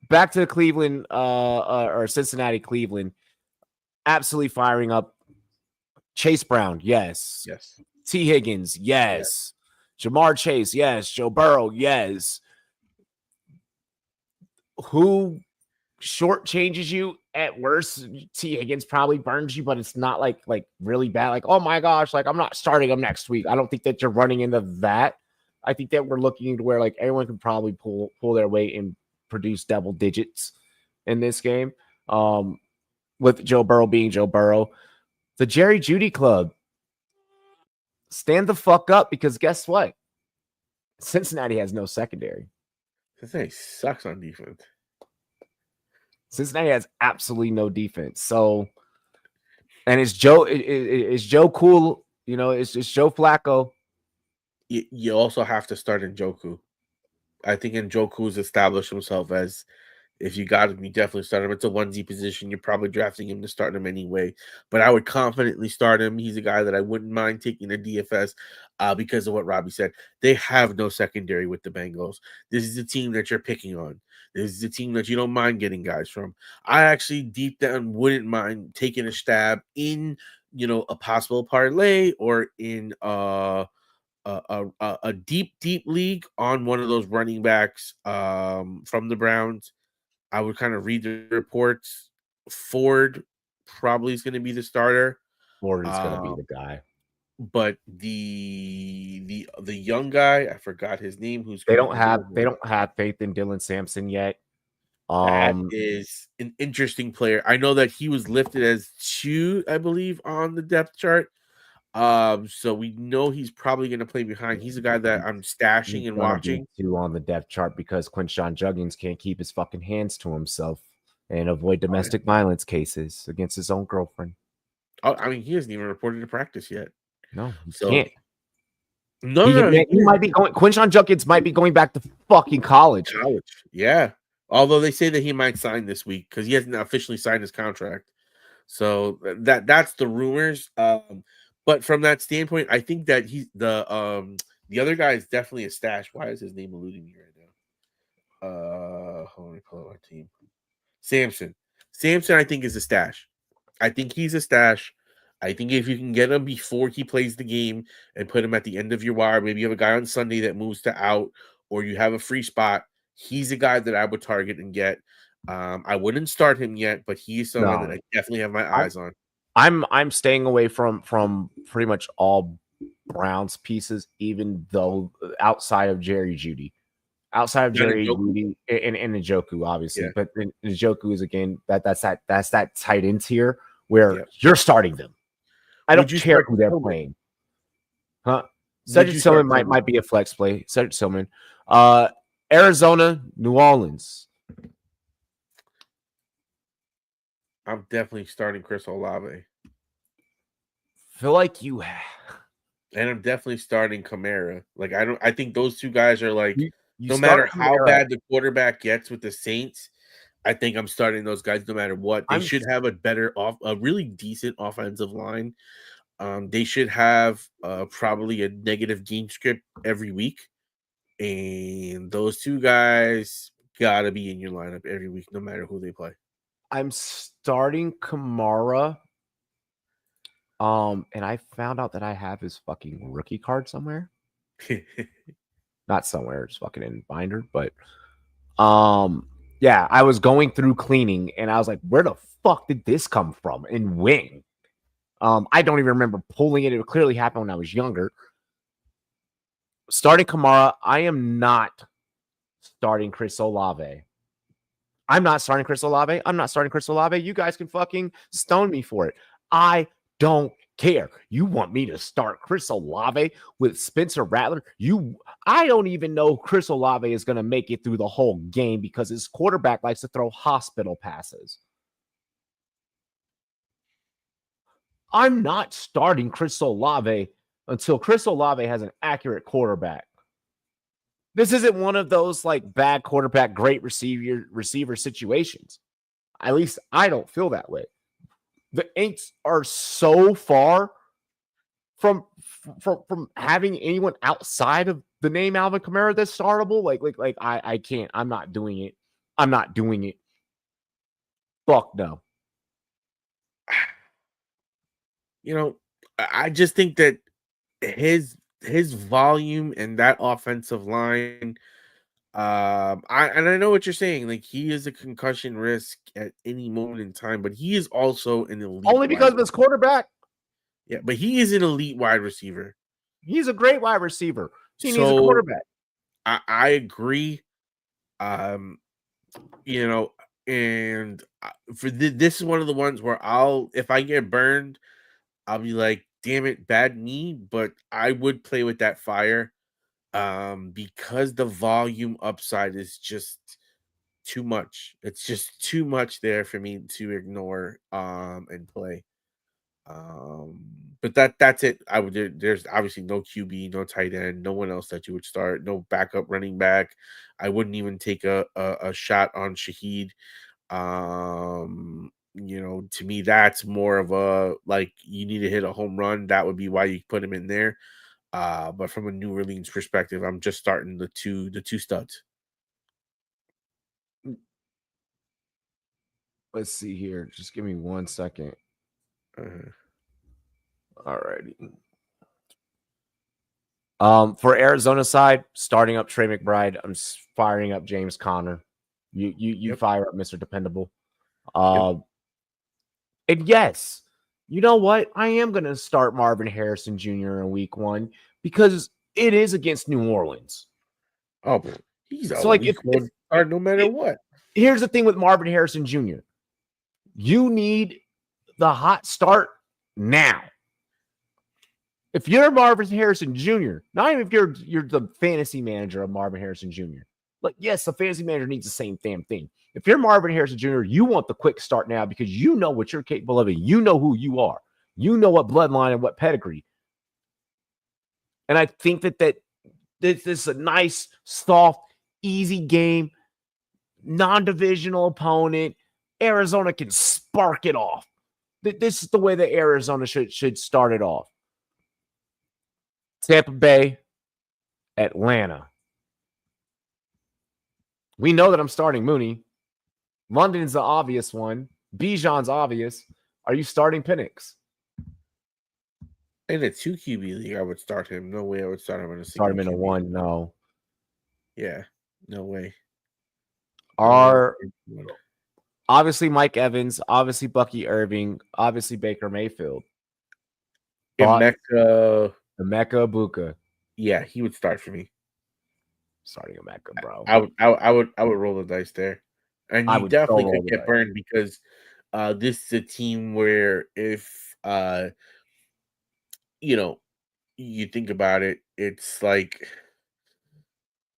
Back to Cleveland or Cincinnati, Cleveland. Absolutely firing up. Chase Brown, yes. Yes. T. Higgins, yes. Jamar Chase, yes. Joe Burrow, yes. Who shortchanges you at worst? T. Higgins probably burns you, but it's not like really bad. Oh my gosh, I'm not starting him next week. I don't think that you're running into that. I think that we're looking to where everyone can probably pull their weight and produce double digits in this game. With Joe Burrow being Joe Burrow. The Jerry Jeudy Club. Stand the fuck up, because guess what? Cincinnati has no secondary. Cincinnati sucks on defense. Cincinnati has absolutely no defense. So, and it's Joe cool. You know, it's Joe Flacco. You also have to start Njoku. I think Njoku's established himself as, if you got him, you definitely start him. It's a onesie position. You're probably drafting him to start him anyway. But I would confidently start him. He's a guy that I wouldn't mind taking a DFS because of what Robbie said. They have no secondary with the Bengals. This is a team that you're picking on. This is a team that you don't mind getting guys from. I actually deep down wouldn't mind taking a stab in, a possible parlay or in a deep league on one of those running backs from the Browns. I would kind of read the reports. Ford probably is going to be the starter. Ford is going to be the guy. But the young guy, I forgot his name. They don't have faith in Dylan Sampson yet. That is an interesting player. I know that he was lifted as 2, I believe, on the depth chart. So we know he's probably going to play behind. He's a guy that I'm stashing and watching. 2 on the depth chart because Quinshon Judkins can't keep his fucking hands to himself and avoid domestic violence cases against his own girlfriend. Oh, I mean, he hasn't even reported to practice yet. No, he can't. He might be going. Quinshon Judkins might be going back to fucking college. Yeah. Although they say that he might sign this week because he hasn't officially signed his contract. So that's the rumors. But from that standpoint, I think that he's the other guy is definitely a stash. Why is his name eluding me right now? Hold on, let me pull up our team. Samson, I think, is a stash. I think he's a stash. I think if you can get him before he plays the game and put him at the end of your wire, maybe you have a guy on Sunday that moves to out, or you have a free spot. He's a guy that I would target and get. I wouldn't start him yet, but he's someone that I definitely have my eyes on. I'm staying away from pretty much all Browns pieces, even though outside of Jerry Jeudy. Outside of Jerry Jeudy and Njoku, obviously. Yeah. But Njoku is, again, that's that tight end tier where you're starting them. I don't care who they're playing. Huh? Cedric Tillman might be a flex play. Cedric Tillman. Arizona, New Orleans. I'm definitely starting Chris Olave. Feel like and I'm definitely starting Kamara. Like, I think those two guys are like, no matter how bad the quarterback gets with the Saints, I think I'm starting those guys no matter what. They should have a really decent offensive line. They should have probably a negative game script every week. And those two guys gotta be in your lineup every week, no matter who they play. I'm starting Kamara. And I found out that I have his fucking rookie card somewhere. Not somewhere, it's fucking in binder, but yeah, I was going through cleaning and I was like, where the fuck did this come from and when? I don't even remember pulling it. It clearly happened when I was younger. Starting Kamara, I am not starting Chris Olave. I'm not starting Chris Olave. You guys can fucking stone me for it. I don't care. You want me to start Chris Olave with Spencer Rattler? I don't even know Chris Olave is going to make it through the whole game because his quarterback likes to throw hospital passes. I'm not starting Chris Olave until Chris Olave has an accurate quarterback. This isn't one of those like bad quarterback, great receiver situations. At least I don't feel that way. The Aints are so far from having anyone outside of the name Alvin Kamara that's startable. Like I can't. I'm not doing it. Fuck no. I just think that his volume and that offensive line. I know what you're saying. Like, he is a concussion risk at any moment in time, but he is also an elite. Only because of his quarterback. Yeah, but he is an elite wide receiver. He's a great wide receiver. He needs a quarterback. I agree. And for this is one of the ones where if I get burned, I'll be like, damn it, bad me. But I would play with that fire. because the volume upside is just too much. It's just too much there for me to ignore and play. But that's it. There's obviously no QB, no tight end, no one else that you would start, no backup running back. I wouldn't even take a shot on Shaheed. To me, that's more of a like you need to hit a home run. That would be why you put him in there. But from a New Orleans perspective, I'm just starting the two studs. Let's see here. Just give me 1 second. All righty. For Arizona side, starting up Trey McBride, I'm firing up James Conner. You fire up Mr. Dependable. And yes, you know what? I am gonna start Marvin Harrison Jr. in week 1 because it is against New Orleans. Oh, he's so like if no matter what. Here's the thing with Marvin Harrison Jr. You need the hot start now. If you're Marvin Harrison Jr., not even if you're the fantasy manager of Marvin Harrison Jr. Like, yes, the fantasy manager needs the same damn thing. If you're Marvin Harrison Jr., you want the quick start now because you know what you're capable of and you know who you are. You know what bloodline and what pedigree. And I think that this is a nice, soft, easy game, non-divisional opponent. Arizona can spark it off. This is the way that Arizona should start it off. Tampa Bay, Atlanta. We know that I'm starting Mooney. London's the obvious one. Bijan's obvious. Are you starting Penix? In a 2 QB league, I would start him. No way I would start him in a start him in a 1. No. Yeah, no way. Obviously Mike Evans, obviously Bucky Irving, obviously Baker Mayfield. Emeka Ibuka. Yeah, he would start for me. Starting Emeka, bro. I would roll the dice there. And you definitely could get burned because this is a team where if you think about it, it's like,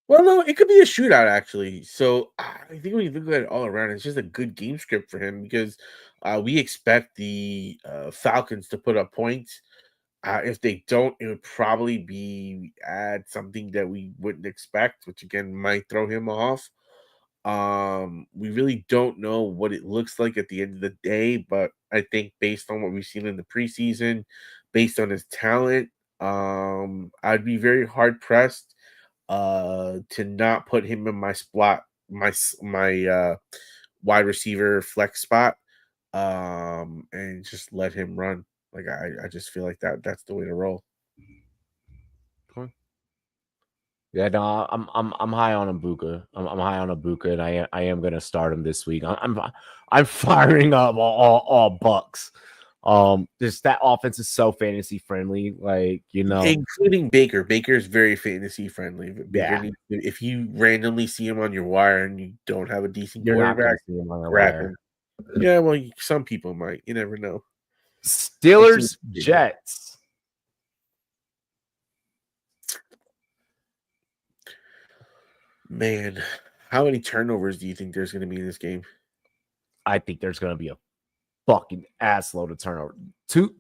well, no, it could be a shootout actually. So I think when you look at it all around, it's just a good game script for him because we expect the Falcons to put up points. If they don't, it would probably be at something that we wouldn't expect, which again might throw him off. We really don't know what it looks like at the end of the day, but I think based on what we've seen in the preseason, based on his talent, I'd be very hard pressed to not put him in my spot, my wide receiver flex spot, and just let him run. Like I just feel like that's the way to roll. Yeah, no, I'm high on Ibuka. I'm high on Ibuka, and I am gonna start him this week. I'm firing up all Bucks. Just that offense is so fantasy friendly, like including Baker. Baker's very fantasy friendly. If you randomly see him on your wire and you don't have a decent quarterback, grab him. Yeah, well, some people might. You never know. Steelers, Jets. Man, how many turnovers do you think there's going to be in this game? I think there's going to be a fucking ass load of turnover. Two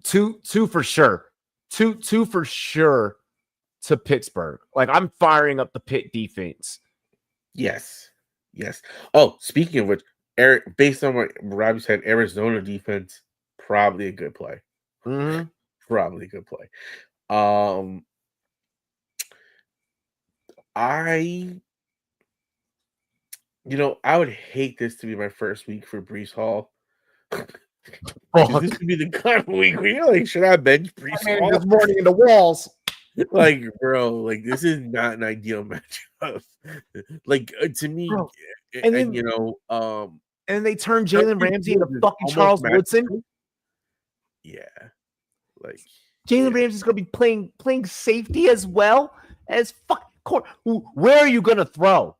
for sure. Two for sure to Pittsburgh. Like, I'm firing up the Pitt defense. Yes. Oh, speaking of which, Eric, based on what Robbie said, Arizona defense, probably a good play. Mm-hmm. Probably a good play. I would hate this to be my first week for Breece Hall. This could be the kind of week where you're like, should I bench Breece Hall? This morning in the walls. Like, bro, like this is not an ideal matchup. Like to me, bro. And then they turn Jalen Ramsey into fucking Charles Woodson. Yeah, like Jalen Ramsey's gonna be playing safety as well as fuck. Where are you gonna throw?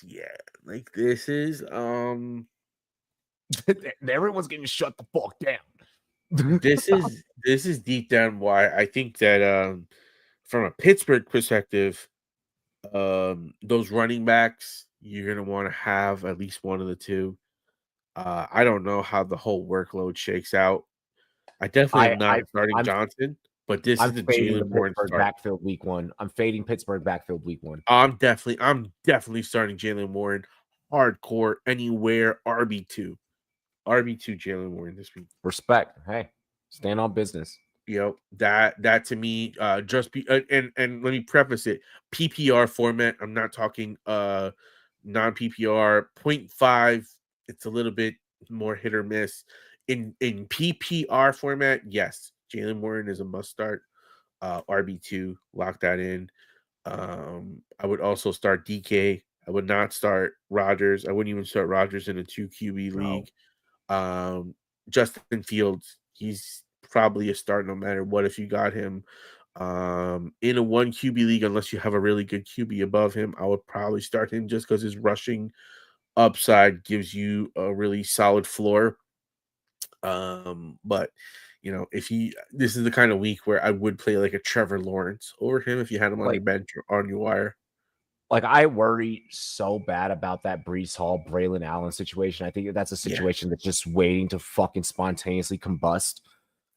Yeah, like this is everyone's getting shut the fuck down. This is deep down why I think that from a Pittsburgh perspective, Those running backs, you're gonna want to have at least one of the two. I don't know how the whole workload shakes out. I definitely I am not starting I'm Johnson, but this I'm is the fading the Jalen Warren Pittsburgh start. backfield week one. I'm fading Pittsburgh backfield week one. I'm definitely starting Jalen Warren hardcore anywhere RB2 Jalen Warren this week. Respect. Hey, stand on business. That to me, just be and let me preface it. PPR format. I'm not talking non PPR 0.5. It's a little bit more hit or miss. In PPR format, yes, Jalen Warren is a must start. RB2, lock that in. I would also start DK. I would not start Rodgers. I wouldn't even start Rodgers in a 2 QB No. league. Justin Fields, he's probably a start no matter what if you got him. In a 1 QB league, unless you have a really good QB above him, I would probably start him just because his rushing upside gives you a really solid floor. But if this is the kind of week where I would play like a Trevor Lawrence over him if you had him on your Like bench or on your wire. I worry so bad about that Brees Hall, Braylon Allen situation. I think that's a Yeah. situation that's just waiting to fucking spontaneously combust.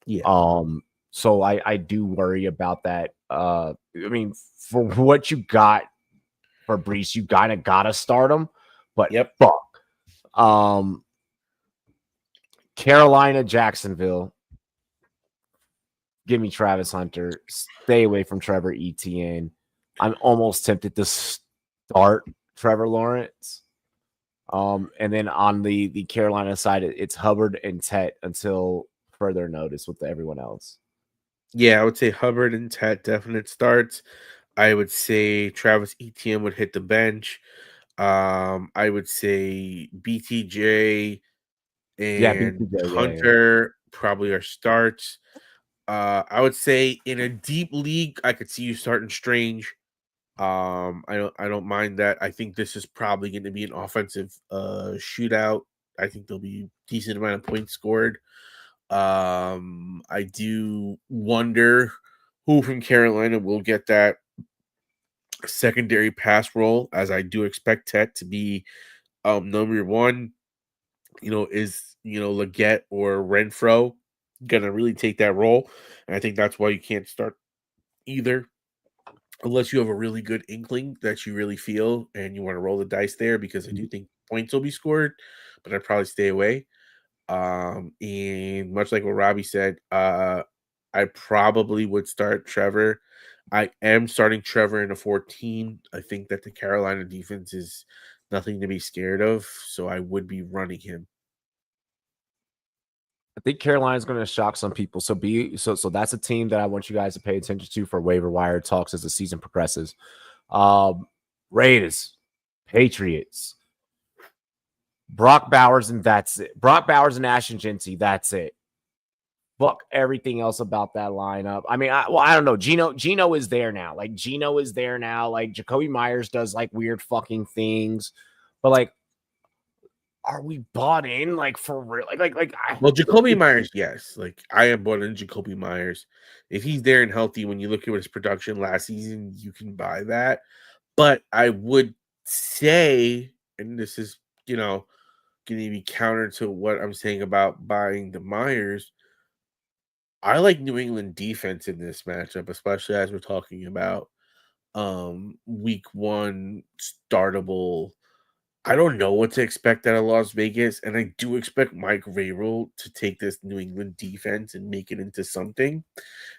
Yeah. So I do worry about that. I mean, for what you got for Brees, you kind of gotta start him. But Yep. fuck. Carolina, Jacksonville. Give me Travis Hunter. Stay away from Trevor Etienne. I'm almost tempted to start Trevor Lawrence. And then on the Carolina side, it's Hubbard and Tet until further notice with everyone else. Yeah, I would say Hubbard and Tet definite starts. I would say Travis Etienne would hit the bench. I would say BTJ Yeah, and BTJ, yeah. Hunter probably are starts. I would say in a deep league, I could see you starting Strange. I don't mind that. I think this is probably going to be an offensive shootout. I think there'll be decent amount of points scored. I do wonder who from Carolina will get that secondary pass role, as I do expect Tet to be number one. Is Leggett or Renfro gonna really take that role? And I think that's why you can't start either, unless you have a really good inkling that you really feel and you want to roll the dice there, because I do think points will be scored, but I'd probably stay away. And much like what Robbie said, I probably would start Trevor. I am starting Trevor in a 14. I think that the Carolina defense is nothing to be scared of, so I would be running him. I think Carolina's going to shock some people. So that's a team that I want you guys to pay attention to for waiver wire talks as the season progresses. Raiders, Patriots, Brock Bowers, and that's it. Brock Bowers and Ashton Genty, that's it. Fuck everything else about that lineup. I mean, I don't know. Gino is there now. Like, Gino is there now. Like, Jacoby Myers does like weird fucking things, but like, are we bought in? Like, for real? Well, Jacoby Myers, yes. Like, I am bought in Jacoby Myers. If he's there and healthy, when you look at his production last season, you can buy that. But I would say, and this is, going to be counter to what I'm saying about buying the Myers. I like New England defense in this matchup, especially as we're talking about week one startable. I don't know what to expect out of Las Vegas, and I do expect Mike Vrabel to take this New England defense and make it into something.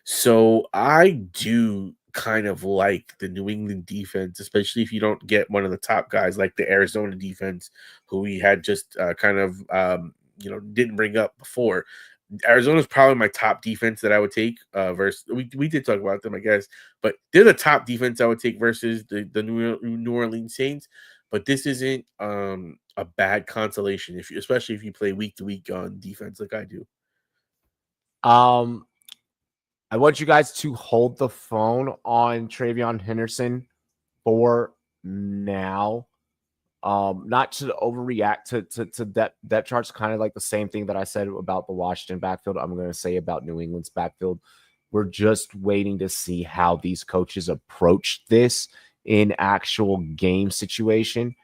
So I do kind of like the New England defense, especially if you don't get one of the top guys like the Arizona defense, who we had just didn't bring up before. Arizona's probably my top defense that I would take versus we did talk about them, I guess, but they're the top defense I would take versus the New Orleans Saints. But this isn't a bad consolation, especially if you play week to week on defense like I do. I want you guys to hold the phone on Travion Henderson for now. Not to overreact to that chart's kind of like the same thing that I said about the Washington backfield. I'm going to say about New England's backfield. We're just waiting to see how these coaches approach this in actual game situation.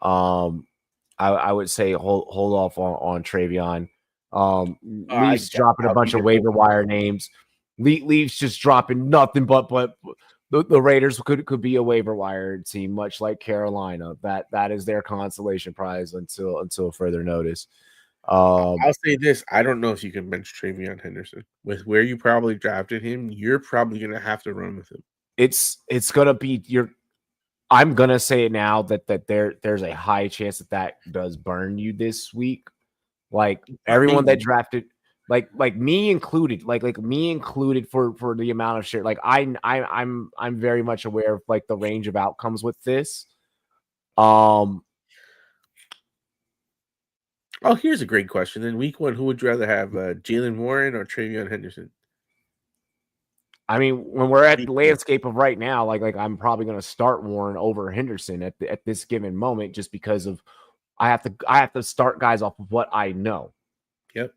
I would say hold off on Travion. Leafs dropping a bunch of waiver wire names. Leafs just dropping nothing but the Raiders could be a waiver wire team, much like Carolina. That is their consolation prize until further notice. I'll say this: I don't know if you can bench Travion Henderson with where you probably drafted him. You're probably gonna have to run with him. It's gonna be your. I'm gonna say it now that there's a high chance that does burn you this week. Like everyone that drafted, like me included, like me included for the amount of shit. Like I'm very much aware of like the range of outcomes with this. Oh, here's a great question. In week 1, who would you rather have, Jaylen Warren or Travion Henderson? I mean, when we're at the landscape of right now, like I'm probably going to start Warren over Henderson at this given moment, just because of I have to start guys off of what I know. Yep.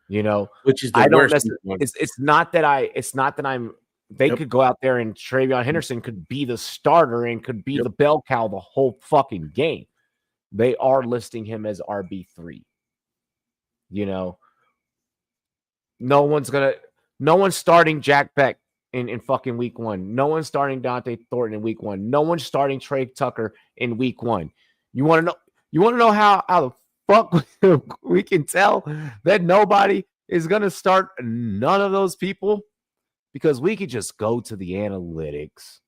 You know, which is the worst. It's not that I'm. They could go out there and Travion Henderson could be the starter and could be the bell cow the whole fucking game. They are listing him as RB3. You know, no one's starting Jack Beck in fucking week 1. No one's starting Dante Thornton in week 1. No one's starting Trey Tucker in week 1. You want to know how the fuck we can tell that nobody is going to start none of those people? Because we could just go to the analytics.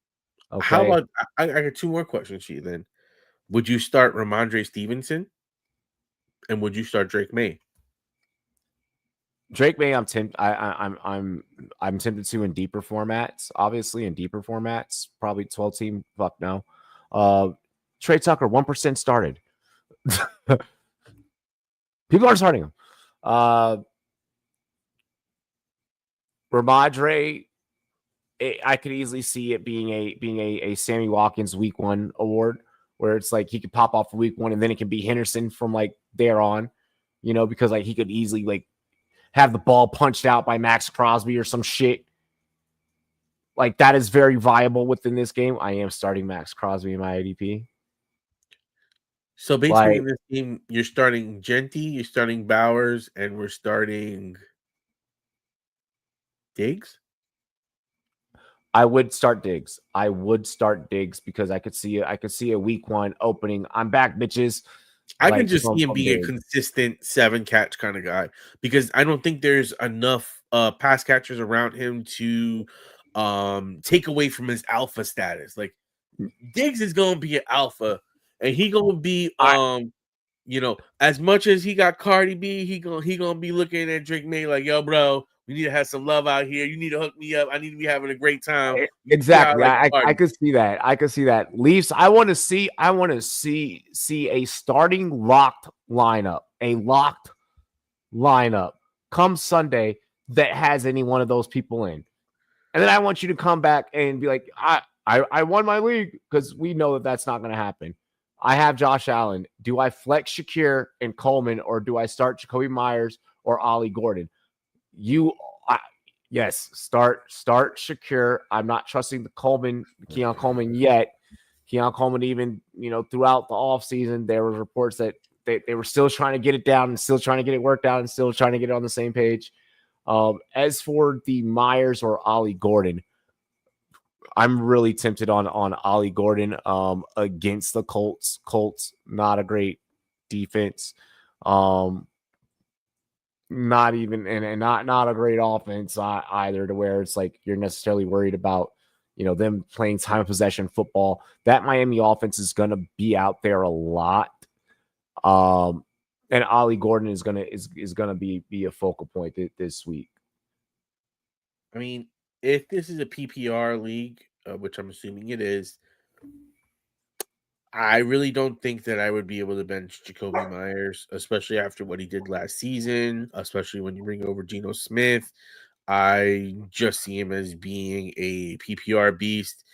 Okay. How about I got 2 more questions for you then. Would you start Ramondre Stevenson? And would you start Drake May? Drake May, I'm tempted to in deeper formats. Obviously, in deeper formats, probably 12 team. Fuck no. Trey Tucker, 1% started. People aren't starting him. Ramondre, I could easily see it being a Sammy Watkins week 1 award, where it's like he could pop off for week 1 and then it can be Henderson from like there on, you know, because like he could easily like have the ball punched out by Max Crosby or some shit. Like that is very viable within this game. I am starting Max Crosby in my ADP. So basically in this game, you're starting Genty, you're starting Bowers, and we're starting Diggs. I would start Diggs. Because I could see a week 1 opening. I'm back, bitches. I can just see him being a consistent 7-catch kind of guy, because I don't think there's enough pass catchers around him to take away from his alpha status. Like Diggs is going to be an alpha, and he going to be you know, as much as he got Cardi B, he going to be looking at Drake May like, yo, bro, we need to have some love out here. You need to hook me up. I need to be having a great time. Exactly. I could see that. Leafs, I want to see a starting locked lineup. A locked lineup come Sunday that has any one of those people in. And then I want you to come back and be like, I won my league, because we know that that's not going to happen. I have Josh Allen. Do I flex Shakir and Coleman, or do I start Jacoby Myers or Ollie Gordon? Yes, start Shakir. I'm not trusting Keon Coleman yet. Keon Coleman, even, you know, throughout the offseason, there were reports that they were still trying to get it down and still trying to get it worked out and still trying to get it on the same page. As for the Myers or Ollie Gordon, I'm really tempted on Ollie Gordon against the Colts. Colts, not a great defense. Not even and not a great offense either, to where it's like you're necessarily worried about, you know, them playing time of possession football. That Miami offense is going to be out there a lot. And Ollie Gordon is going to be a focal point this week. I mean, if this is a PPR league, which I'm assuming it is, I really don't think that I would be able to bench Jacoby Myers, especially after what he did last season, especially when you bring over Geno Smith. I just see him as being a PPR beast,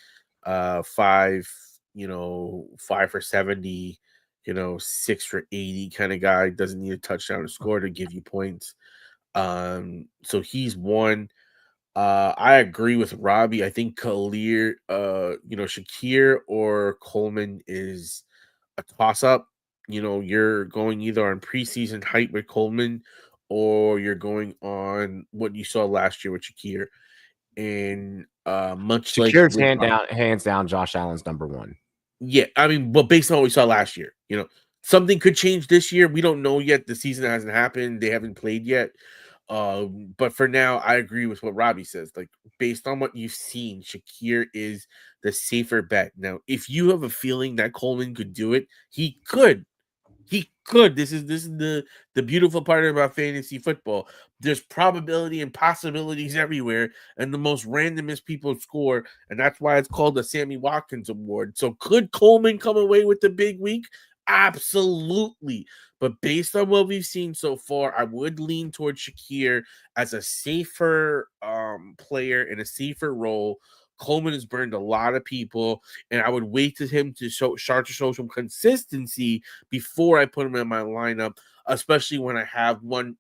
5 for 70, 6 for 80 kind of guy. Doesn't need a touchdown to score to give you points. So he's one. I agree with Robbie. I think Shakir or Coleman is a toss up. You're going either on preseason hype with Coleman or you're going on what you saw last year with Shakir. And much like Shakir's with hands down, Josh Allen's number one. yeah, I mean, but based on what we saw last year, something could change this year. We don't know yet. The season hasn't happened. They haven't played yet. But for now, I agree with what Robbie says. Like, based on what you've seen, Shakir is the safer bet. Now, if you have a feeling that Coleman could do it, he could. He could. This is the beautiful part about fantasy football. There's probability and possibilities everywhere, and the most randomest people score, and that's why it's called the Sammy Watkins Award. So could Coleman come away with the big week? Absolutely. But based on what we've seen so far, I would lean towards Shakir as a safer player in a safer role. Coleman has burned a lot of people, and I would wait to him to start to show some consistency before I put him in my lineup, especially when I have one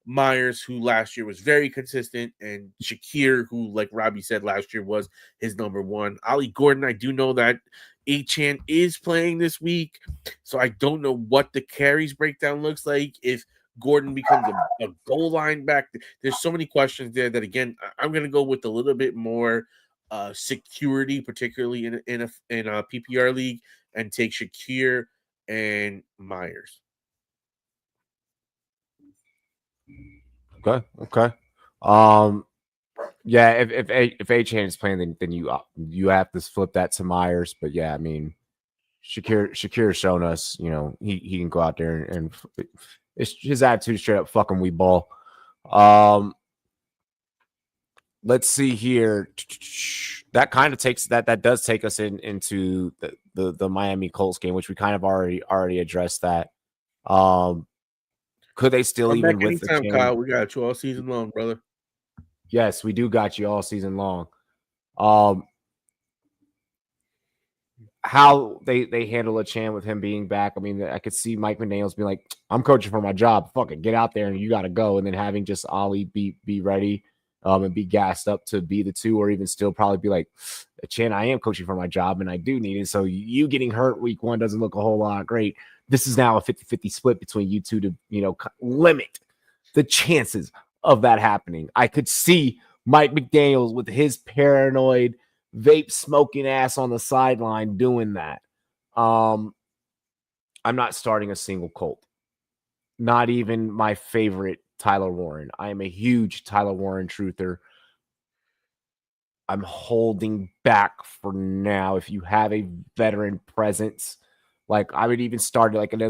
Myers, who last year was very consistent, and Shakir, who, like Robbie said, last year was his number one. Ollie Gordon, I do know that Achan is playing this week, so I don't know what the carries breakdown looks like if Gordon becomes a goal line back. There's so many questions there that, again, I'm going to go with a little bit more security, particularly in a PPR league, and take Shakir and Myers. Okay. Yeah, if Achan is playing, then you have to flip that to Myers. But yeah, I mean, Shakir's shown us, he can go out there and it's his attitude straight up fucking we ball. Let's see here. That kind of does take us into the Miami Colts game, which we kind of already addressed that. Could they still Come even back with anytime, the Kyle? We got you all season long, brother. Yes, we do got you all season long. How they handle Achan with him being back. I mean, I could see Mike McDaniels being like, I'm coaching for my job. Fuck it, get out there and you got to go. And then having just Ollie be ready and be gassed up to be the two, or even still probably be like, Achan, I am coaching for my job and I do need it. So you getting hurt week one doesn't look a whole lot great. This is now a 50-50 split between you two to, limit the chances of that happening. I could see Mike McDaniels with his paranoid vape smoking ass on the sideline doing that. I'm not starting a single Colt. Not even my favorite Tyler Warren. I am a huge Tyler Warren truther. I'm holding back for now. If you have a veteran presence, like I would even start like an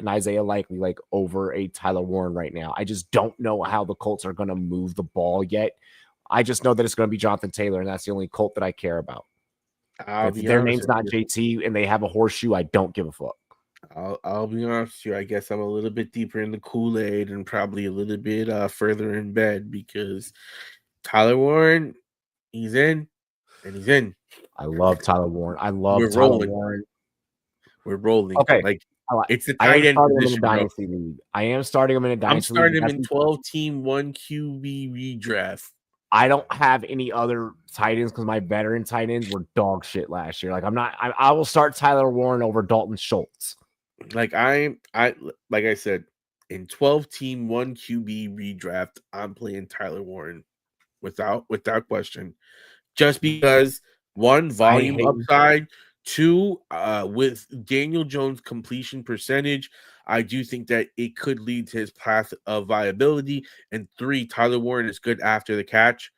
Isaiah Likely like over a Tyler Warren right now. I just don't know how the Colts are going to move the ball yet. I just know that it's going to be Jonathan Taylor, and that's the only Colt that I care about. If their name's not JT and they have a horseshoe, I don't give a fuck. I'll be honest with you. I guess I'm a little bit deeper in the Kool-Aid and probably a little bit further in bed because Tyler Warren, he's in and he's in. I love Tyler Warren. Warren. We're rolling. Okay. Like it's the tight end position, bro. League. I am starting him in a dynasty league. I'm starting him in 12-team 1 QB redraft. I don't have any other tight ends because my veteran tight ends were dog shit last year. Like I will start Tyler Warren over Dalton Schultz. Like I said, in 12-team 1 QB redraft, I'm playing Tyler Warren without question. Just because one, volume upside, two, with Daniel Jones' completion percentage, I do think that it could lead to his path of viability. And three, Tyler Warren is good after the catch.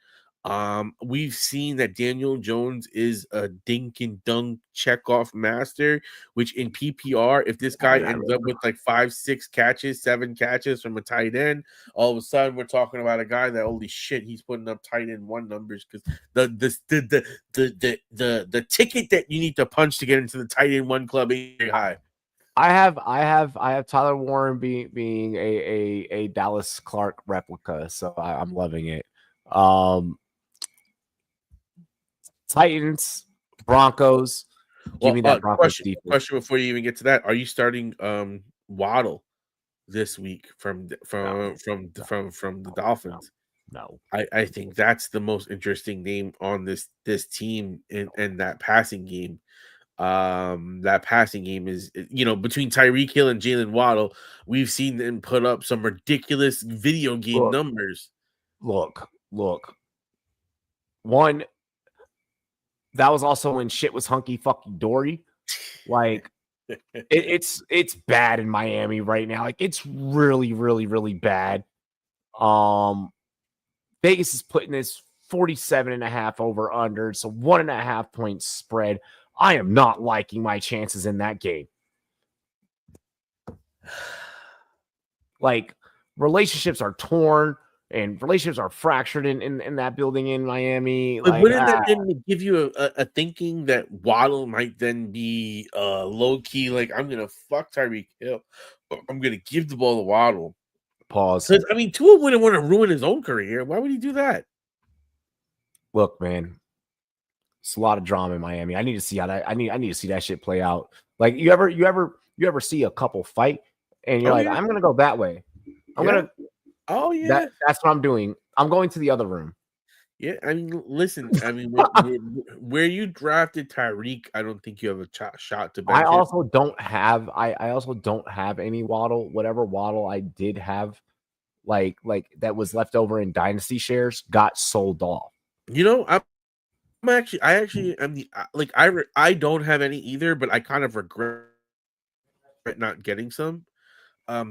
We've seen that Daniel Jones is a dink and dunk checkoff master, which in PPR, if this guy ends up with like 5-6 catches, 7 catches from a tight end, all of a sudden we're talking about a guy that, holy shit, he's putting up tight end 1 numbers because the ticket that you need to punch to get into the tight end 1 club ain't very high. I have Tyler Warren being a Dallas Clark replica, so I'm loving it. Titans, Broncos. Give me that Broncos defense. Question before you even get to that: are you starting Waddle this week from the Dolphins? No. I think that's the most interesting name on this team and that passing game. That passing game is, between Tyreek Hill and Jalen Waddle, we've seen them put up some ridiculous video game numbers. Look. One, that was also when shit was hunky fucking dory. Like it's bad in Miami right now. Like it's really, really, really bad. Vegas is putting this 47.5 over under. So 1.5 points spread. I am not liking my chances in that game. Like relationships are torn and relationships are fractured in that building in Miami. But like, wouldn't that then give you a thinking that Waddle might then be low key? Like, I'm gonna fuck Tyreek Hill. I'm gonna give the ball to Waddle. Pause. Because I mean, Tua wouldn't want to ruin his own career. Why would he do that? Look, man, it's a lot of drama in Miami. I need to see how that. I need to see that shit play out. Like, you ever see a couple fight and you're like, I'm gonna go that way. I'm gonna. Oh yeah, that's what I'm doing. I'm going to the other room. Yeah, I mean, listen. I mean, where you drafted Tyreek, I don't think you have a shot to bench. I also don't have any Waddle. Whatever Waddle I did have, like that was left over in dynasty shares, got sold off. I don't have any either, but I kind of regret not getting some.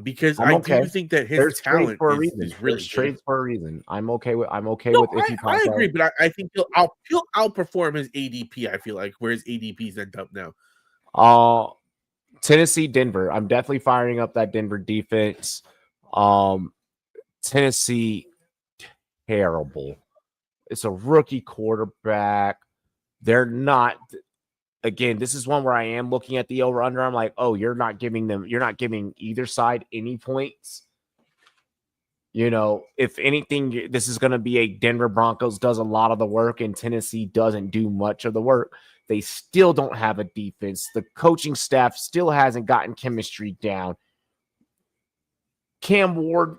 Because I do think that his talent is really There's trades for a reason. I'm okay with if he I agree, but I think he'll outperform his ADP. I feel like where his ADP's end up now. Tennessee, Denver. I'm definitely firing up that Denver defense. Tennessee, terrible. It's a rookie quarterback. They're not. Again, this is one where I am looking at the over-under. I'm like, oh, you're not giving either side any points. If anything, this is going to be a Denver Broncos does a lot of the work and Tennessee doesn't do much of the work. They still don't have a defense. The coaching staff still hasn't gotten chemistry down. Cam Ward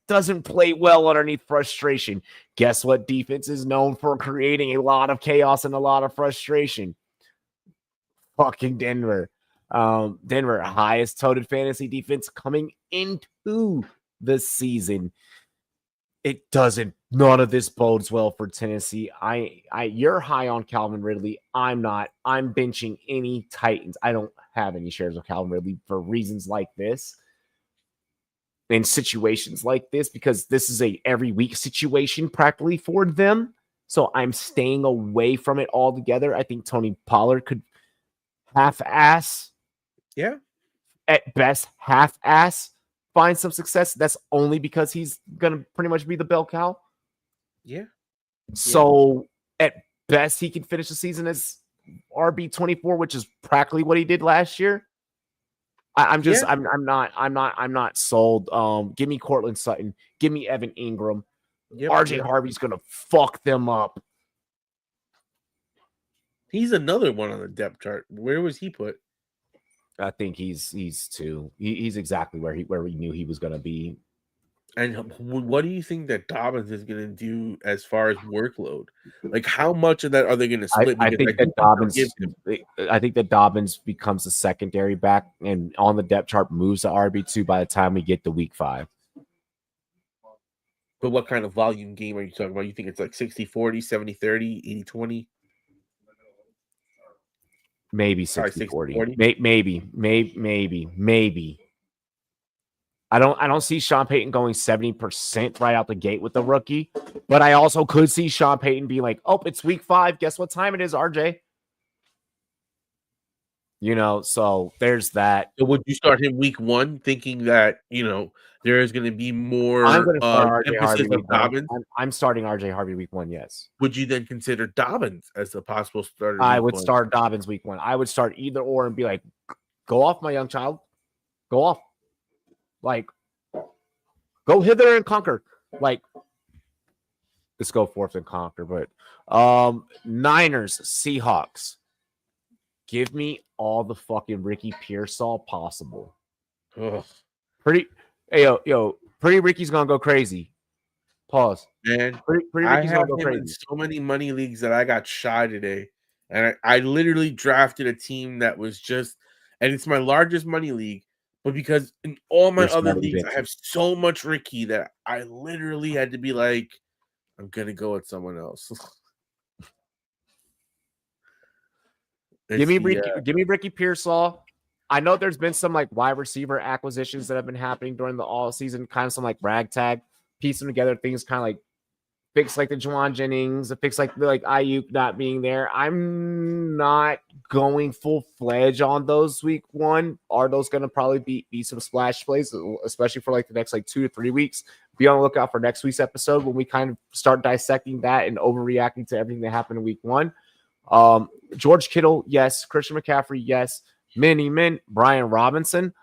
doesn't play well underneath frustration. Guess what defense is known for? Creating a lot of chaos and a lot of frustration. Fucking Denver. Denver, highest toted fantasy defense coming into the season. It doesn't. None of this bodes well for Tennessee. You're high on Calvin Ridley. I'm not. I'm benching any Titans. I don't have any shares of Calvin Ridley for reasons like this. In situations like this, because this is a every week situation practically for them. So I'm staying away from it altogether. I think Tony Pollard could half-ass. Yeah. At best, half-ass find some success. That's only because he's going to pretty much be the bell cow. Yeah. So at best, he can finish the season as RB24, which is practically what he did last year. I'm not sold. Give me Cortland Sutton. Give me Evan Ingram. RJ Harvey's going to fuck them up. He's another one on the depth chart. Where was he put? I think he's 2. He's exactly where we knew he was going to be. And what do you think that Dobbins is going to do as far as workload? Like, how much of that are they going to split? I think that Dobbins becomes a secondary back and on the depth chart moves to RB2 by the time we get to week 5. But what kind of volume game are you talking about? You think it's like 60-40, 70-30, 80-20? Maybe 60-40. Maybe. I don't see Sean Payton going 70% right out the gate with the rookie, but I also could see Sean Payton be like, "Oh, it's week 5. Guess what time it is, RJ?" So there's that. So would you start him week 1 thinking that, there is going to be more emphasis on Dobbins? I'm starting RJ Harvey week 1, yes. Would you then consider Dobbins as a possible starter? I would start Dobbins week 1. I would start either or and be like, "Go off, my young child. Go off. Like, go hither and conquer." Like, let's go forth and conquer. But Niners, Seahawks. Give me all the fucking Ricky Pearsall possible. Ugh. Pretty Ricky's gonna go crazy. Pause. Man, Pretty I Ricky's gonna have go him in crazy. so many money leagues that I got shy today. And I literally drafted a team that was just, and it's my largest money league. But because in all my You're other smarter leagues, than I have so much Ricky that I literally had to be like, I'm going to go with someone else. Give me Ricky Pearsall. I know there's been some like wide receiver acquisitions that have been happening during the all season, kind of some like ragtag, piecing together things, kind of like fix like the Juwan Jennings, the fix like Ayuk not being there. I'm not going full fledged on those week one. Are those going to probably be some splash plays, especially for like the next like 2 to 3 weeks? Be on the lookout for next week's episode when we kind of start dissecting that and overreacting to everything that happened in week one. George Kittle, yes. Christian McCaffrey, yes. Mini Min, Brian Robinson,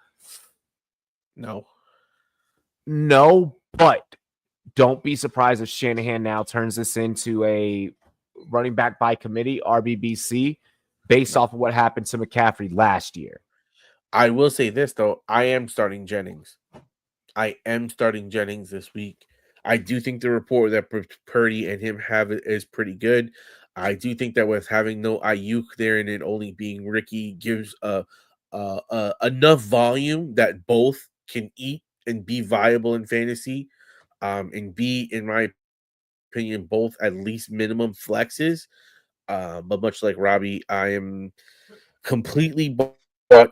No, but don't be surprised if Shanahan now turns this into a running back by committee, RBBC, based off of what happened to McCaffrey last year. I will say this, though. I am starting Jennings. This week. I do think the report that Purdy and him have it is pretty good. I do think that with having no Ayuk there and it only being Ricky gives enough volume that both can eat and be viable in fantasy, and be, in my opinion, both at least minimum flexes. But much like Robbie, I am completely bought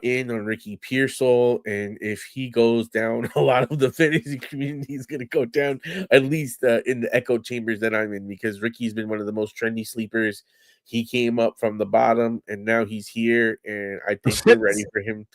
in on Ricky Pearsall, and if he goes down, a lot of the fantasy community is going to go down, at least in the echo chambers that I'm in, because Ricky's been one of the most trendy sleepers. He came up from the bottom, and now he's here, and I think we're ready for him.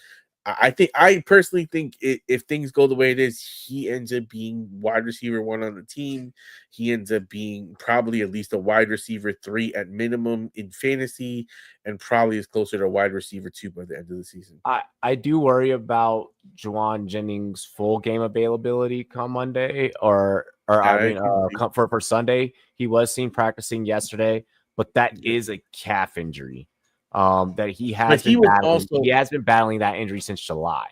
I personally think if things go the way it is, he ends up being wide receiver 1 on the team. He ends up being probably at least a wide receiver 3 at minimum in fantasy, and probably is closer to wide receiver 2 by the end of the season. I do worry about Juwan Jennings' full game availability come Monday, or for Sunday. He was seen practicing yesterday, but that is a calf injury. That he has been battling. He has been battling that injury since July.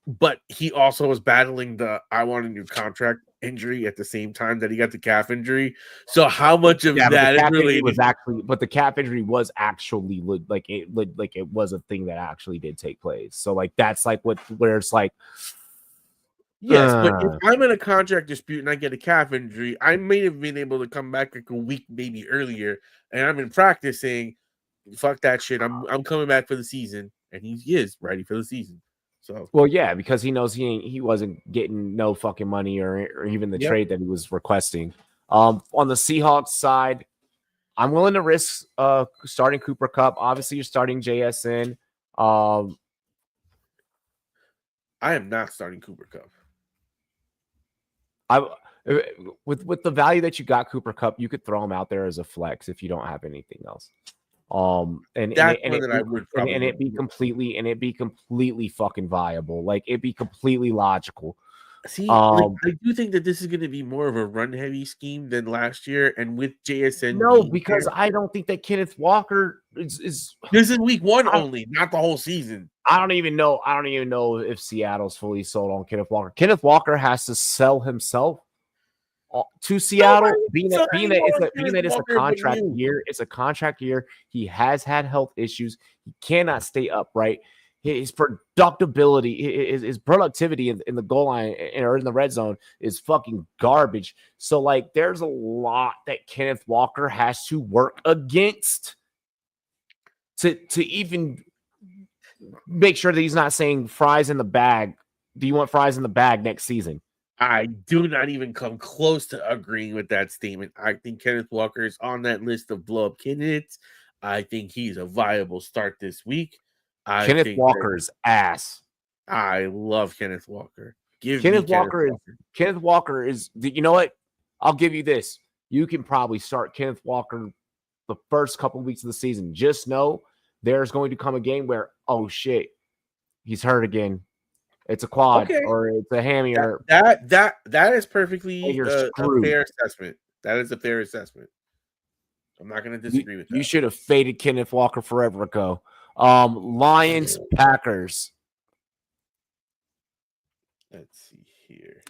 But he also was battling the "I want a new contract" injury at the same time that he got the calf injury. So how much of that is related? But the calf injury was actually like it was a thing that actually did take place. So like that's like where it's like. Yes, but if I'm in a contract dispute and I get a calf injury, I may have been able to come back like a week, maybe earlier, and I'm in practice saying, "Fuck that shit! I'm coming back for the season," and he is ready for the season. So, well, yeah, because he knows he wasn't getting no fucking money or even the trade that he was requesting. On the Seahawks side, I'm willing to risk starting Cooper Kupp. Obviously, you're starting JSN. I am not starting Cooper Kupp. With the value that you got Cooper Kupp, you could throw him out there as a flex if you don't have anything else. It'd be completely fucking viable. Like it'd be completely logical. See, I do think that this is going to be more of a run heavy scheme than last year, and with JSN. No, because I don't think that Kenneth Walker is. This is week 1 only, not the whole season. I don't even know if Seattle's fully sold on Kenneth Walker. Kenneth Walker has to sell himself to Seattle, being that it's a contract year. It's a contract year. He has had health issues. He cannot stay upright. His productivity in the goal line or in the red zone is fucking garbage. So like, there's a lot that Kenneth Walker has to work against to even make sure that he's not saying fries in the bag. Do you want fries in the bag next season? I do not even come close to agreeing with that statement. I think Kenneth Walker is on that list of blow-up candidates. I think he's a viable start this week. Kenneth Walker's ass. I love Kenneth Walker. Kenneth Walker is, you know what? I'll give you this. You can probably start Kenneth Walker the first couple of weeks of the season. Just know there's going to come a game where, oh shit, he's hurt again. It's a quad or it's a hammy or that is perfectly a fair assessment. That is a fair assessment. I'm not going to disagree with that. You should have faded Kenneth Walker forever ago. Lions, Packers. Let's see here.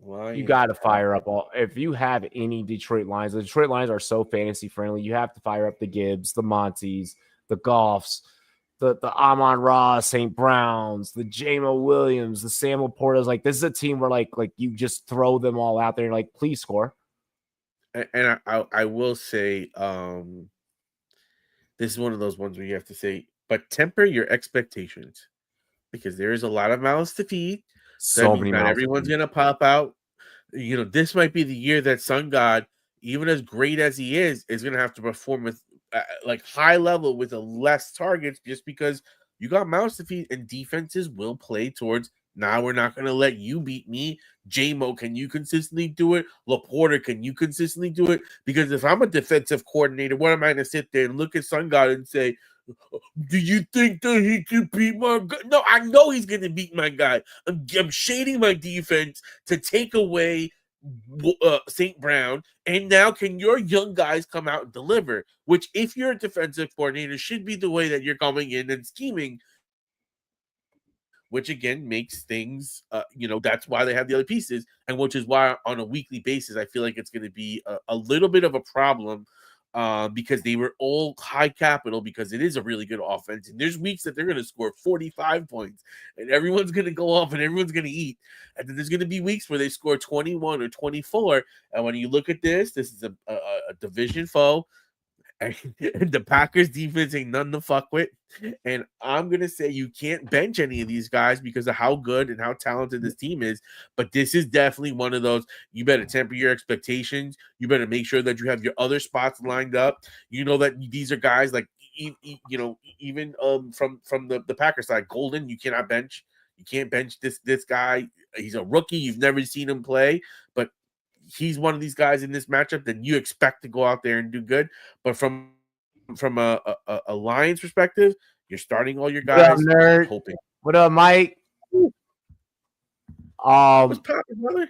You got to fire up all. If you have any Detroit Lions, the Detroit Lions are so fantasy friendly. You have to fire up the Gibbs, the Montes, the Goffs, the Amon-Ra, St. Browns, the Jamo Williams, the Sam Laportas. Like, this is a team where like you just throw them all out there and like, please score. And I will say, this is one of those ones where you have to say, but temper your expectations, because there is a lot of mouths to feed. So that means not everyone's gonna pop out. This might be the year that Sun God, even as great as he is going to have to perform with like high level with a less targets, just because you got mouths to feed, and defenses will play towards, now we're not going to let you beat me. J-Mo, can you consistently do it? Laporta, can you consistently do it? Because if I'm a defensive coordinator, what am I going to sit there and look at Sun God and say, do you think that he can beat my guy? No, I know he's going to beat my guy. I'm shading my defense to take away St. Brown, and now can your young guys come out and deliver? Which, if you're a defensive coordinator, should be the way that you're coming in and scheming. Which again makes things, that's why they have the other pieces, and which is why on a weekly basis I feel like it's going to be a little bit of a problem. Because they were all high capital, because it is a really good offense. And there's weeks that they're going to score 45 points and everyone's going to go off and everyone's going to eat. And then there's going to be weeks where they score 21 or 24. And when you look at this is a division foe. And the Packers defense ain't nothing to fuck with. And I'm going to say you can't bench any of these guys because of how good and how talented this team is. But this is definitely one of those, you better temper your expectations. You better make sure that you have your other spots lined up. You know that these are guys like, even from the Packers side, Golden, you cannot bench. You can't bench this guy. He's a rookie. You've never seen him play. But he's one of these guys in this matchup that you expect to go out there and do good. But from a Lions perspective, you're starting all your guys. What up, nerd? Hoping. What up, Mike? What's poppin', brother?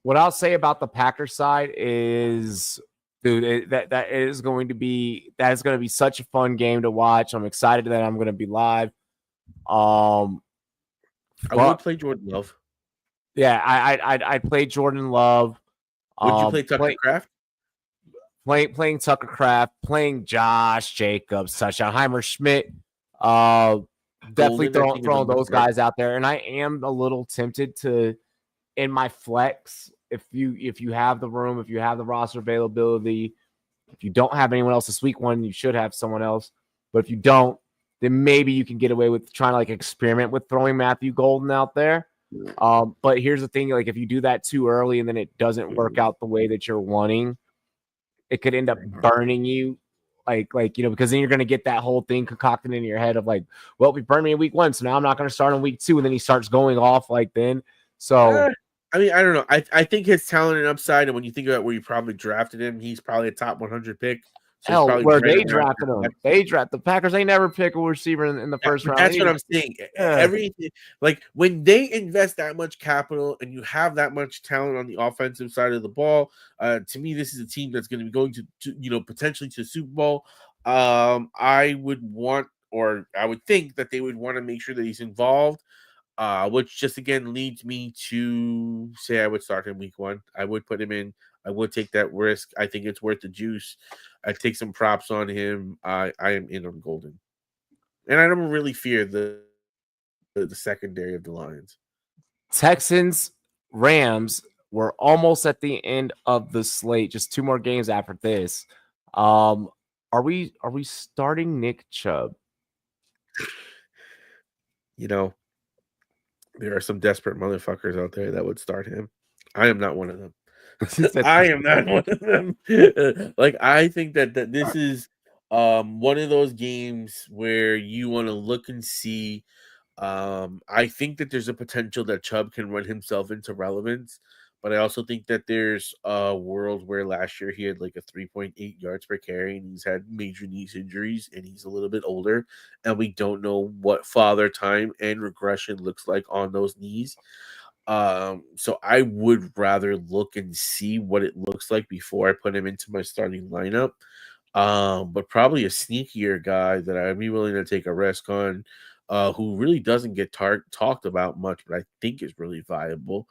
What I'll say about the Packers side is, dude, that is going to be such a fun game to watch. I'm excited that I'm going to be live. I would play Jordan Love. Yeah, I'd play Jordan Love. Would you play Tucker Kraft? Playing Tucker Kraft, playing Josh Jacobs, touchdown, Heimer Schmidt. Definitely throwing those guys out there. And I am a little tempted to, in my flex, if you have the room, if you have the roster availability, if you don't have anyone else this week one, you should have someone else. But if you don't, then maybe you can get away with trying to like experiment with throwing Matthew Golden out there. But here's the thing, like if you do that too early and then it doesn't work out the way that you're wanting, it could end up burning you. Because then you're going to get that whole thing concocted in your head of like, well, we burned me in week 1, so now I'm not going to start in week 2. And then he starts going off like then. So, I mean, I don't know. I think his talent and upside, and when you think about where you probably drafted him, he's probably a top 100 pick. So where they drafted him. The Packers ain't never pick a receiver in the first round. That's what I'm saying. Everything, like when they invest that much capital and you have that much talent on the offensive side of the ball, to me, this is a team that's going to be going to potentially to Super Bowl. I would think that they would want to make sure that he's involved. Which just again leads me to say I would start him week 1. I would put him in. I would take that risk. I think it's worth the juice. I take some props on him. I am in on Golden, and I don't really fear the secondary of the Lions. Texans, Rams. We're almost at the end of the slate. Just 2 more games after this. Are we starting Nick Chubb? There are some desperate motherfuckers out there that would start him. I am not one of them. I am not one of them. Like, I think that this is one of those games where you want to look and see. I think that there's a potential that Chubb can run himself into relevance, but I also think that there's a world where last year he had like a 3.8 yards per carry and he's had major knee injuries and he's a little bit older and we don't know what father time and regression looks like on those knees. So I would rather look and see what it looks like before I put him into my starting lineup. But probably a sneakier guy that I'd be willing to take a risk on who really doesn't get talked about much, but I think is really viable,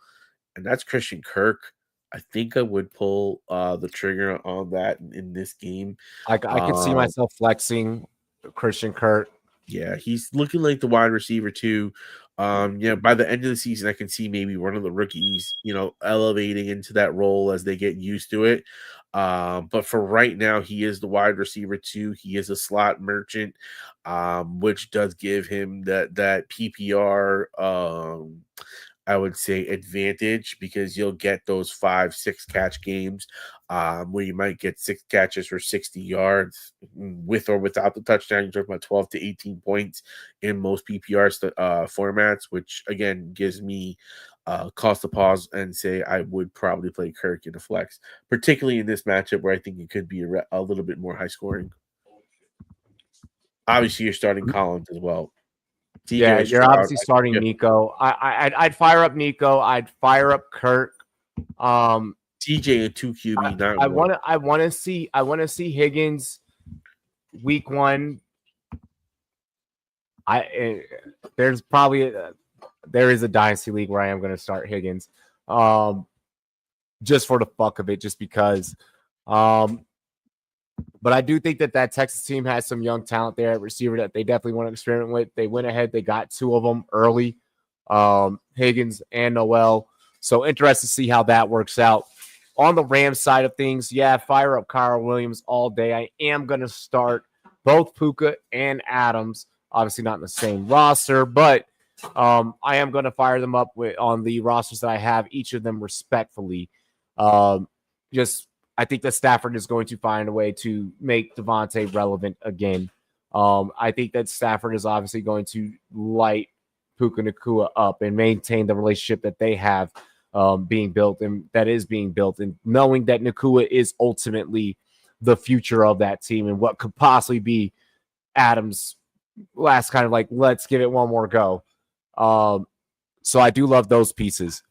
and that's Christian Kirk. I think I would pull the trigger on that in this game. I could see myself flexing Christian Kirk. Yeah, he's looking like the wide receiver too. By the end of the season, I can see maybe one of the rookies, elevating into that role as they get used to it. But for right now, he is the wide receiver too. He is a slot merchant, which does give him that PPR. I would say advantage because you'll get those 5-6 catch games where you might get 6 catches for 60 yards with or without the touchdown. You're talking about 12 to 18 points in most PPR formats, which again gives me cause to pause and say I would probably play Kirk in a flex, particularly in this matchup where I think it could be a little bit more high scoring. Obviously, you're starting Collins as well. Yeah, you're obviously starting Nico. I'd fire up Nico. I'd fire up Kirk. TJ and 2 QB. I want to see Higgins week 1. There is a dynasty league where I am going to start Higgins, just for the fuck of it, just because. But I do think that Texas team has some young talent there at receiver that they definitely want to experiment with. They went ahead. They got 2 of them early, Higgins and Noel. So interested to see how that works out. On the Rams side of things, yeah, fire up Kyle Williams all day. I am going to start both Puka and Adams. Obviously not in the same roster, but I am going to fire them up on the rosters that I have, each of them respectfully. I think that Stafford is going to find a way to make Devontae relevant again. I think that Stafford is obviously going to light Puka Nacua up and maintain the relationship that they have being built and knowing that Nacua is ultimately the future of that team and what could possibly be Adams' last kind of like, let's give it one more go. So I do love those pieces.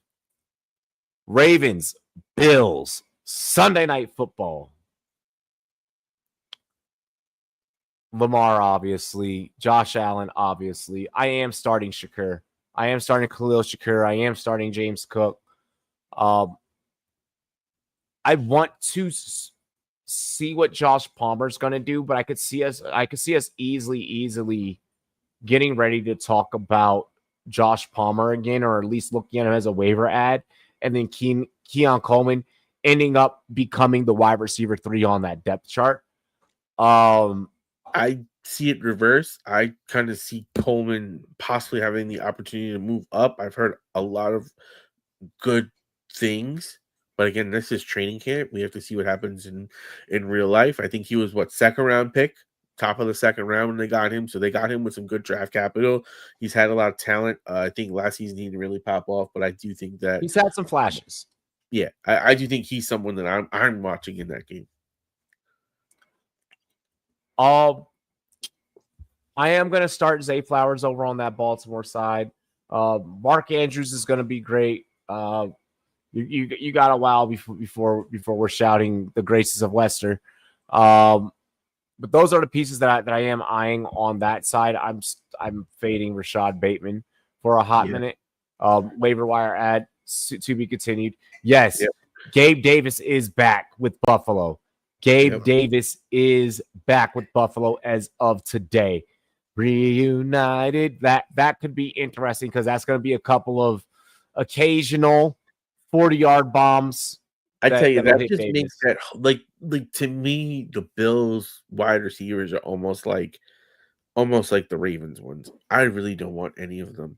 Ravens, Bills, Sunday Night Football. Lamar, obviously. Josh Allen, obviously. I am starting Shakur. I am starting Khalil Shakur. I am starting James Cook. I want to see what Josh Palmer's going to do, but I could see us easily getting ready to talk about Josh Palmer again, or at least looking at him as a waiver ad, and then Keon Coleman ending up becoming the wide receiver 3 on that depth chart. I see it reverse. I kind of see Coleman possibly having the opportunity to move up. I've heard a lot of good things, but again, this is training camp. We have to see what happens in real life. I think he was second round pick, top of the second round when they got him. So they got him with some good draft capital. He's had a lot of talent. I think last season he didn't really pop off, but I do think that he's had some flashes. Yeah, I do think he's someone that I'm watching in that game. I am going to start Zay Flowers over on that Baltimore side. Mark Andrews is going to be great. You got a while before we're shouting the graces of Lester. But those are the pieces that I am eyeing on that side. I'm fading Rashad Bateman for a hot minute. Waiver wire ad to be continued. Yes, yep. Gabe Davis is back with Buffalo. Davis is back with Buffalo as of today. Reunited. That could be interesting because that's going to be a couple of occasional 40-yard bombs. I tell you, that just makes that like to me, the Bills wide receivers are almost like the Ravens ones. I really don't want any of them.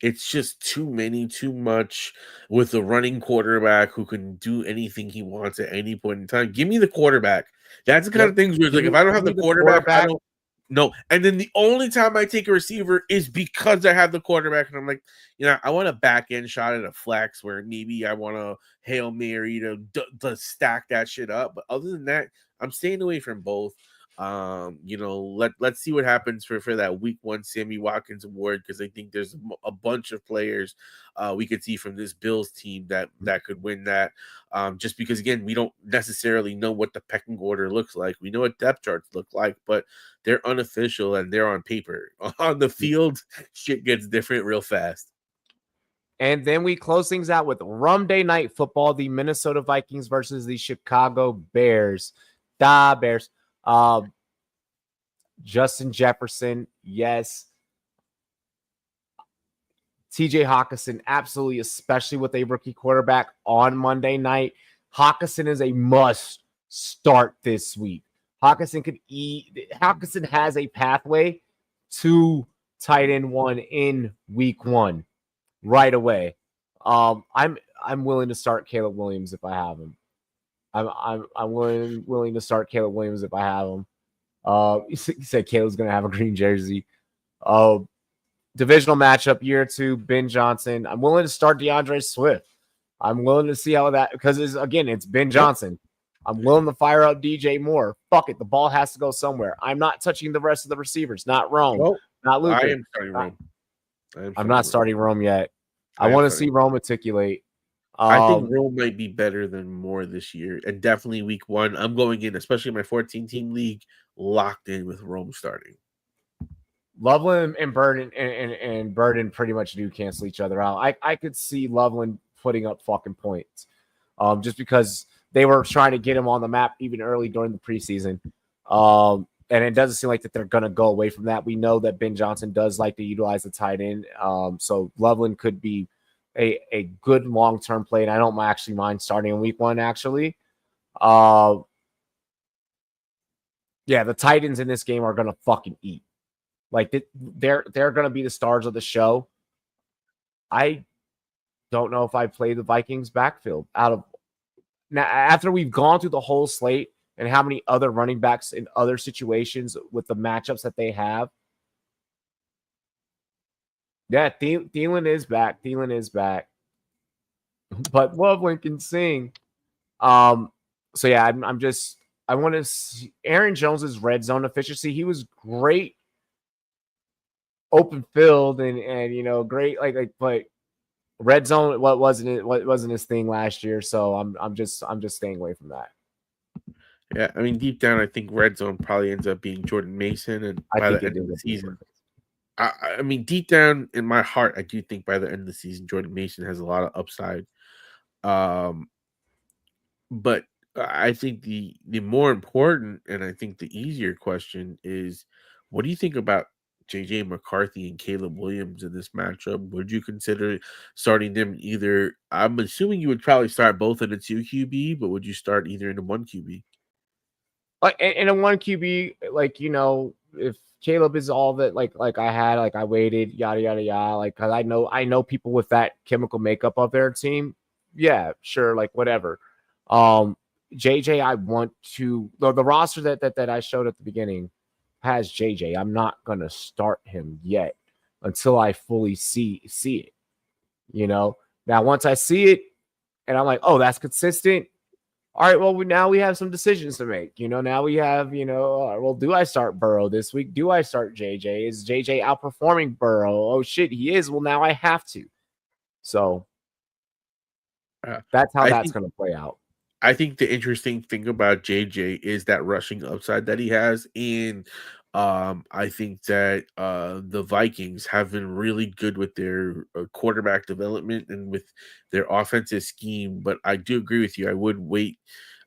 It's just too many, too much with a running quarterback who can do anything he wants at any point in time. Give me the quarterback. That's the kind of things where it's like, if I don't have the quarterback, I don't know. And then the only time I take a receiver is because I have the quarterback. And I'm like, I want a back end shot at a flex where maybe I want a Hail Mary to stack that shit up. But other than that, I'm staying away from both. Let's see what happens for that week 1 Sammy Watkins award, because I think there's a bunch of players we could see from this Bills team that could win that. Just because, again, we don't necessarily know what the pecking order looks like. We know what depth charts look like, but they're unofficial and they're on paper. On the field, shit gets different real fast. And then we close things out with Rum Day Night Football, the Minnesota Vikings versus the Chicago Bears. Da Bears. Justin Jefferson, yes. TJ Hawkinson, absolutely, especially with a rookie quarterback on Monday night. Hawkinson is a must start this week. Hawkinson has a pathway to tight end 1 in week 1 right away. I'm willing to start Caleb Williams if I have him. I'm willing to start Caleb Williams if I have him. He said Caleb's gonna have a green jersey. Divisional matchup, year 2, Ben Johnson. I'm willing to start DeAndre Swift. I'm willing to see how that, because it's Ben Johnson. I'm willing to fire up DJ Moore. Fuck it, the ball has to go somewhere. I'm not touching the rest of the receivers. Not Rome, not Luka. I am starting Rome. I'm not starting Rome yet. I want to see Rome articulate. I think Rome might be better than Moore this year, and definitely week 1. I'm going in, especially my 14-team league, locked in with Rome starting. Loveland and Burden pretty much do cancel each other out. I could see Loveland putting up fucking points, just because they were trying to get him on the map even early during the preseason. And it doesn't seem like that they're going to go away from that. We know that Ben Johnson does like to utilize the tight end. So Loveland could be a good long-term play, and I don't actually mind starting in week 1, actually. Yeah, the tight ends in this game are going to fucking eat. Like, they're going to be the stars of the show. I don't know if I play the Vikings backfield now after we've gone through the whole slate and how many other running backs in other situations with the matchups that they have. Yeah, Thielen is back. But Loveland can sing. So yeah, I want to see Aaron Jones's red zone efficiency. He was great open field and great but red zone what wasn't his thing last year, so I'm just staying away from that. Yeah, I mean, deep down I think red zone probably ends up being Jordan Mason, and by the end of the season I mean, deep down in my heart I do think by the end of the season Jordan Mason has a lot of upside. But I think the more important and I think the easier question is, what do you think about JJ McCarthy and Caleb Williams in this matchup? Would you consider starting them either? I'm assuming you would probably start both in a 2 QB, but would you start either in a 1 QB? Like in a 1 QB, if Caleb is all that like I had, I waited, yada yada yada, because I know people with that chemical makeup of their team. Yeah, sure, whatever. JJ, I want to the roster that I showed at the beginning has JJ. I'm not gonna start him yet until I fully see it. Now once I see it and I'm like, oh, that's consistent. All right, well, now we have some decisions to make. Now we have, well, do I start Burrow this week? Do I start JJ? Is JJ outperforming Burrow? Oh shit, he is. Well, now I have to. So that's how that's going to play out. I think the interesting thing about JJ is that rushing upside that he has. And I think that the Vikings have been really good with their quarterback development and with their offensive scheme. But I do agree with you. I would wait.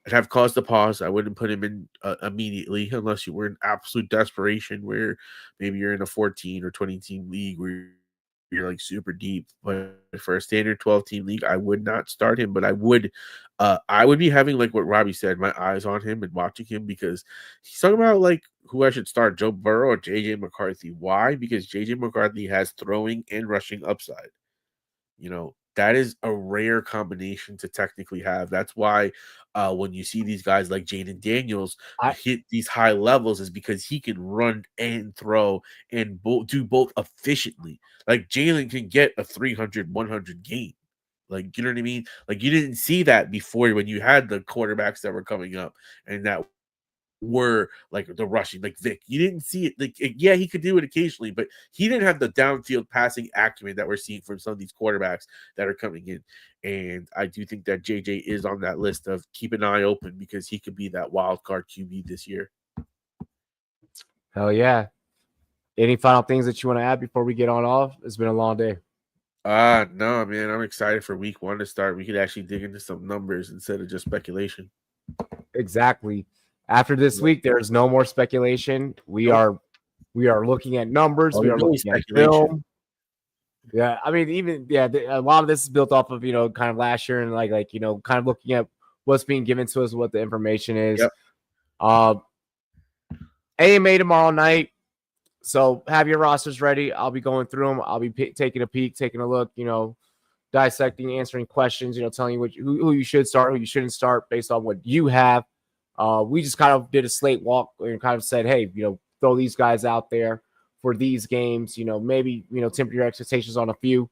I'd have cause to pause. I wouldn't put him in immediately unless you were in absolute desperation where maybe you're in a 14 or 20 team league where you're super deep. But for a standard 12-team league, I would not start him, but I would be having what Robbie said, my eyes on him and watching him, because he's talking about who I should start, Joe Burrow or JJ McCarthy. Why? Because JJ McCarthy has throwing and rushing upside. That is a rare combination to technically have. That's why when you see these guys like Jaden Daniels hit these high levels, is because he can run and throw and do both efficiently. Jalen can get a 300, 100 game. You know what I mean? You didn't see that before when you had the quarterbacks that were coming up and that were like the rushing, like Vic. You didn't see it. Like, yeah, he could do it occasionally, but he didn't have the downfield passing acumen that we're seeing from some of these quarterbacks that are coming in. And I do think that JJ is on that list of keep an eye open because he could be that wild card QB this year. Hell yeah. Any final things that you want to add before we get on off? It's been a long day. No, man. I'm excited for week 1 to start. We could actually dig into some numbers instead of just speculation. Exactly. After this week, there's no more speculation. We are looking at numbers. We are looking at film. Yeah, I mean, a lot of this is built off of kind of last year and like kind of looking at what's being given to us, what the information is. Yep. AMA tomorrow night. So have your rosters ready. I'll be going through them. I'll be taking a peek, taking a look, dissecting, answering questions, telling you who you should start, who you shouldn't start based on what you have. We just kind of did a slate walk and kind of said, hey, throw these guys out there for these games, maybe, temper your expectations on a few.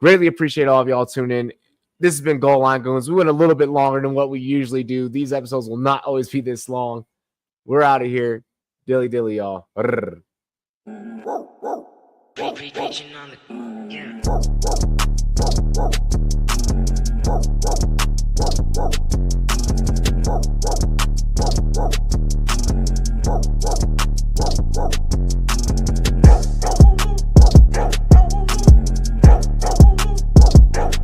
Greatly appreciate all of y'all tuning in. This has been Goal Line Goons. We went a little bit longer than what we usually do. These episodes will not always be this long. We're out of here. Dilly dilly, y'all. Reaching on the, yeah.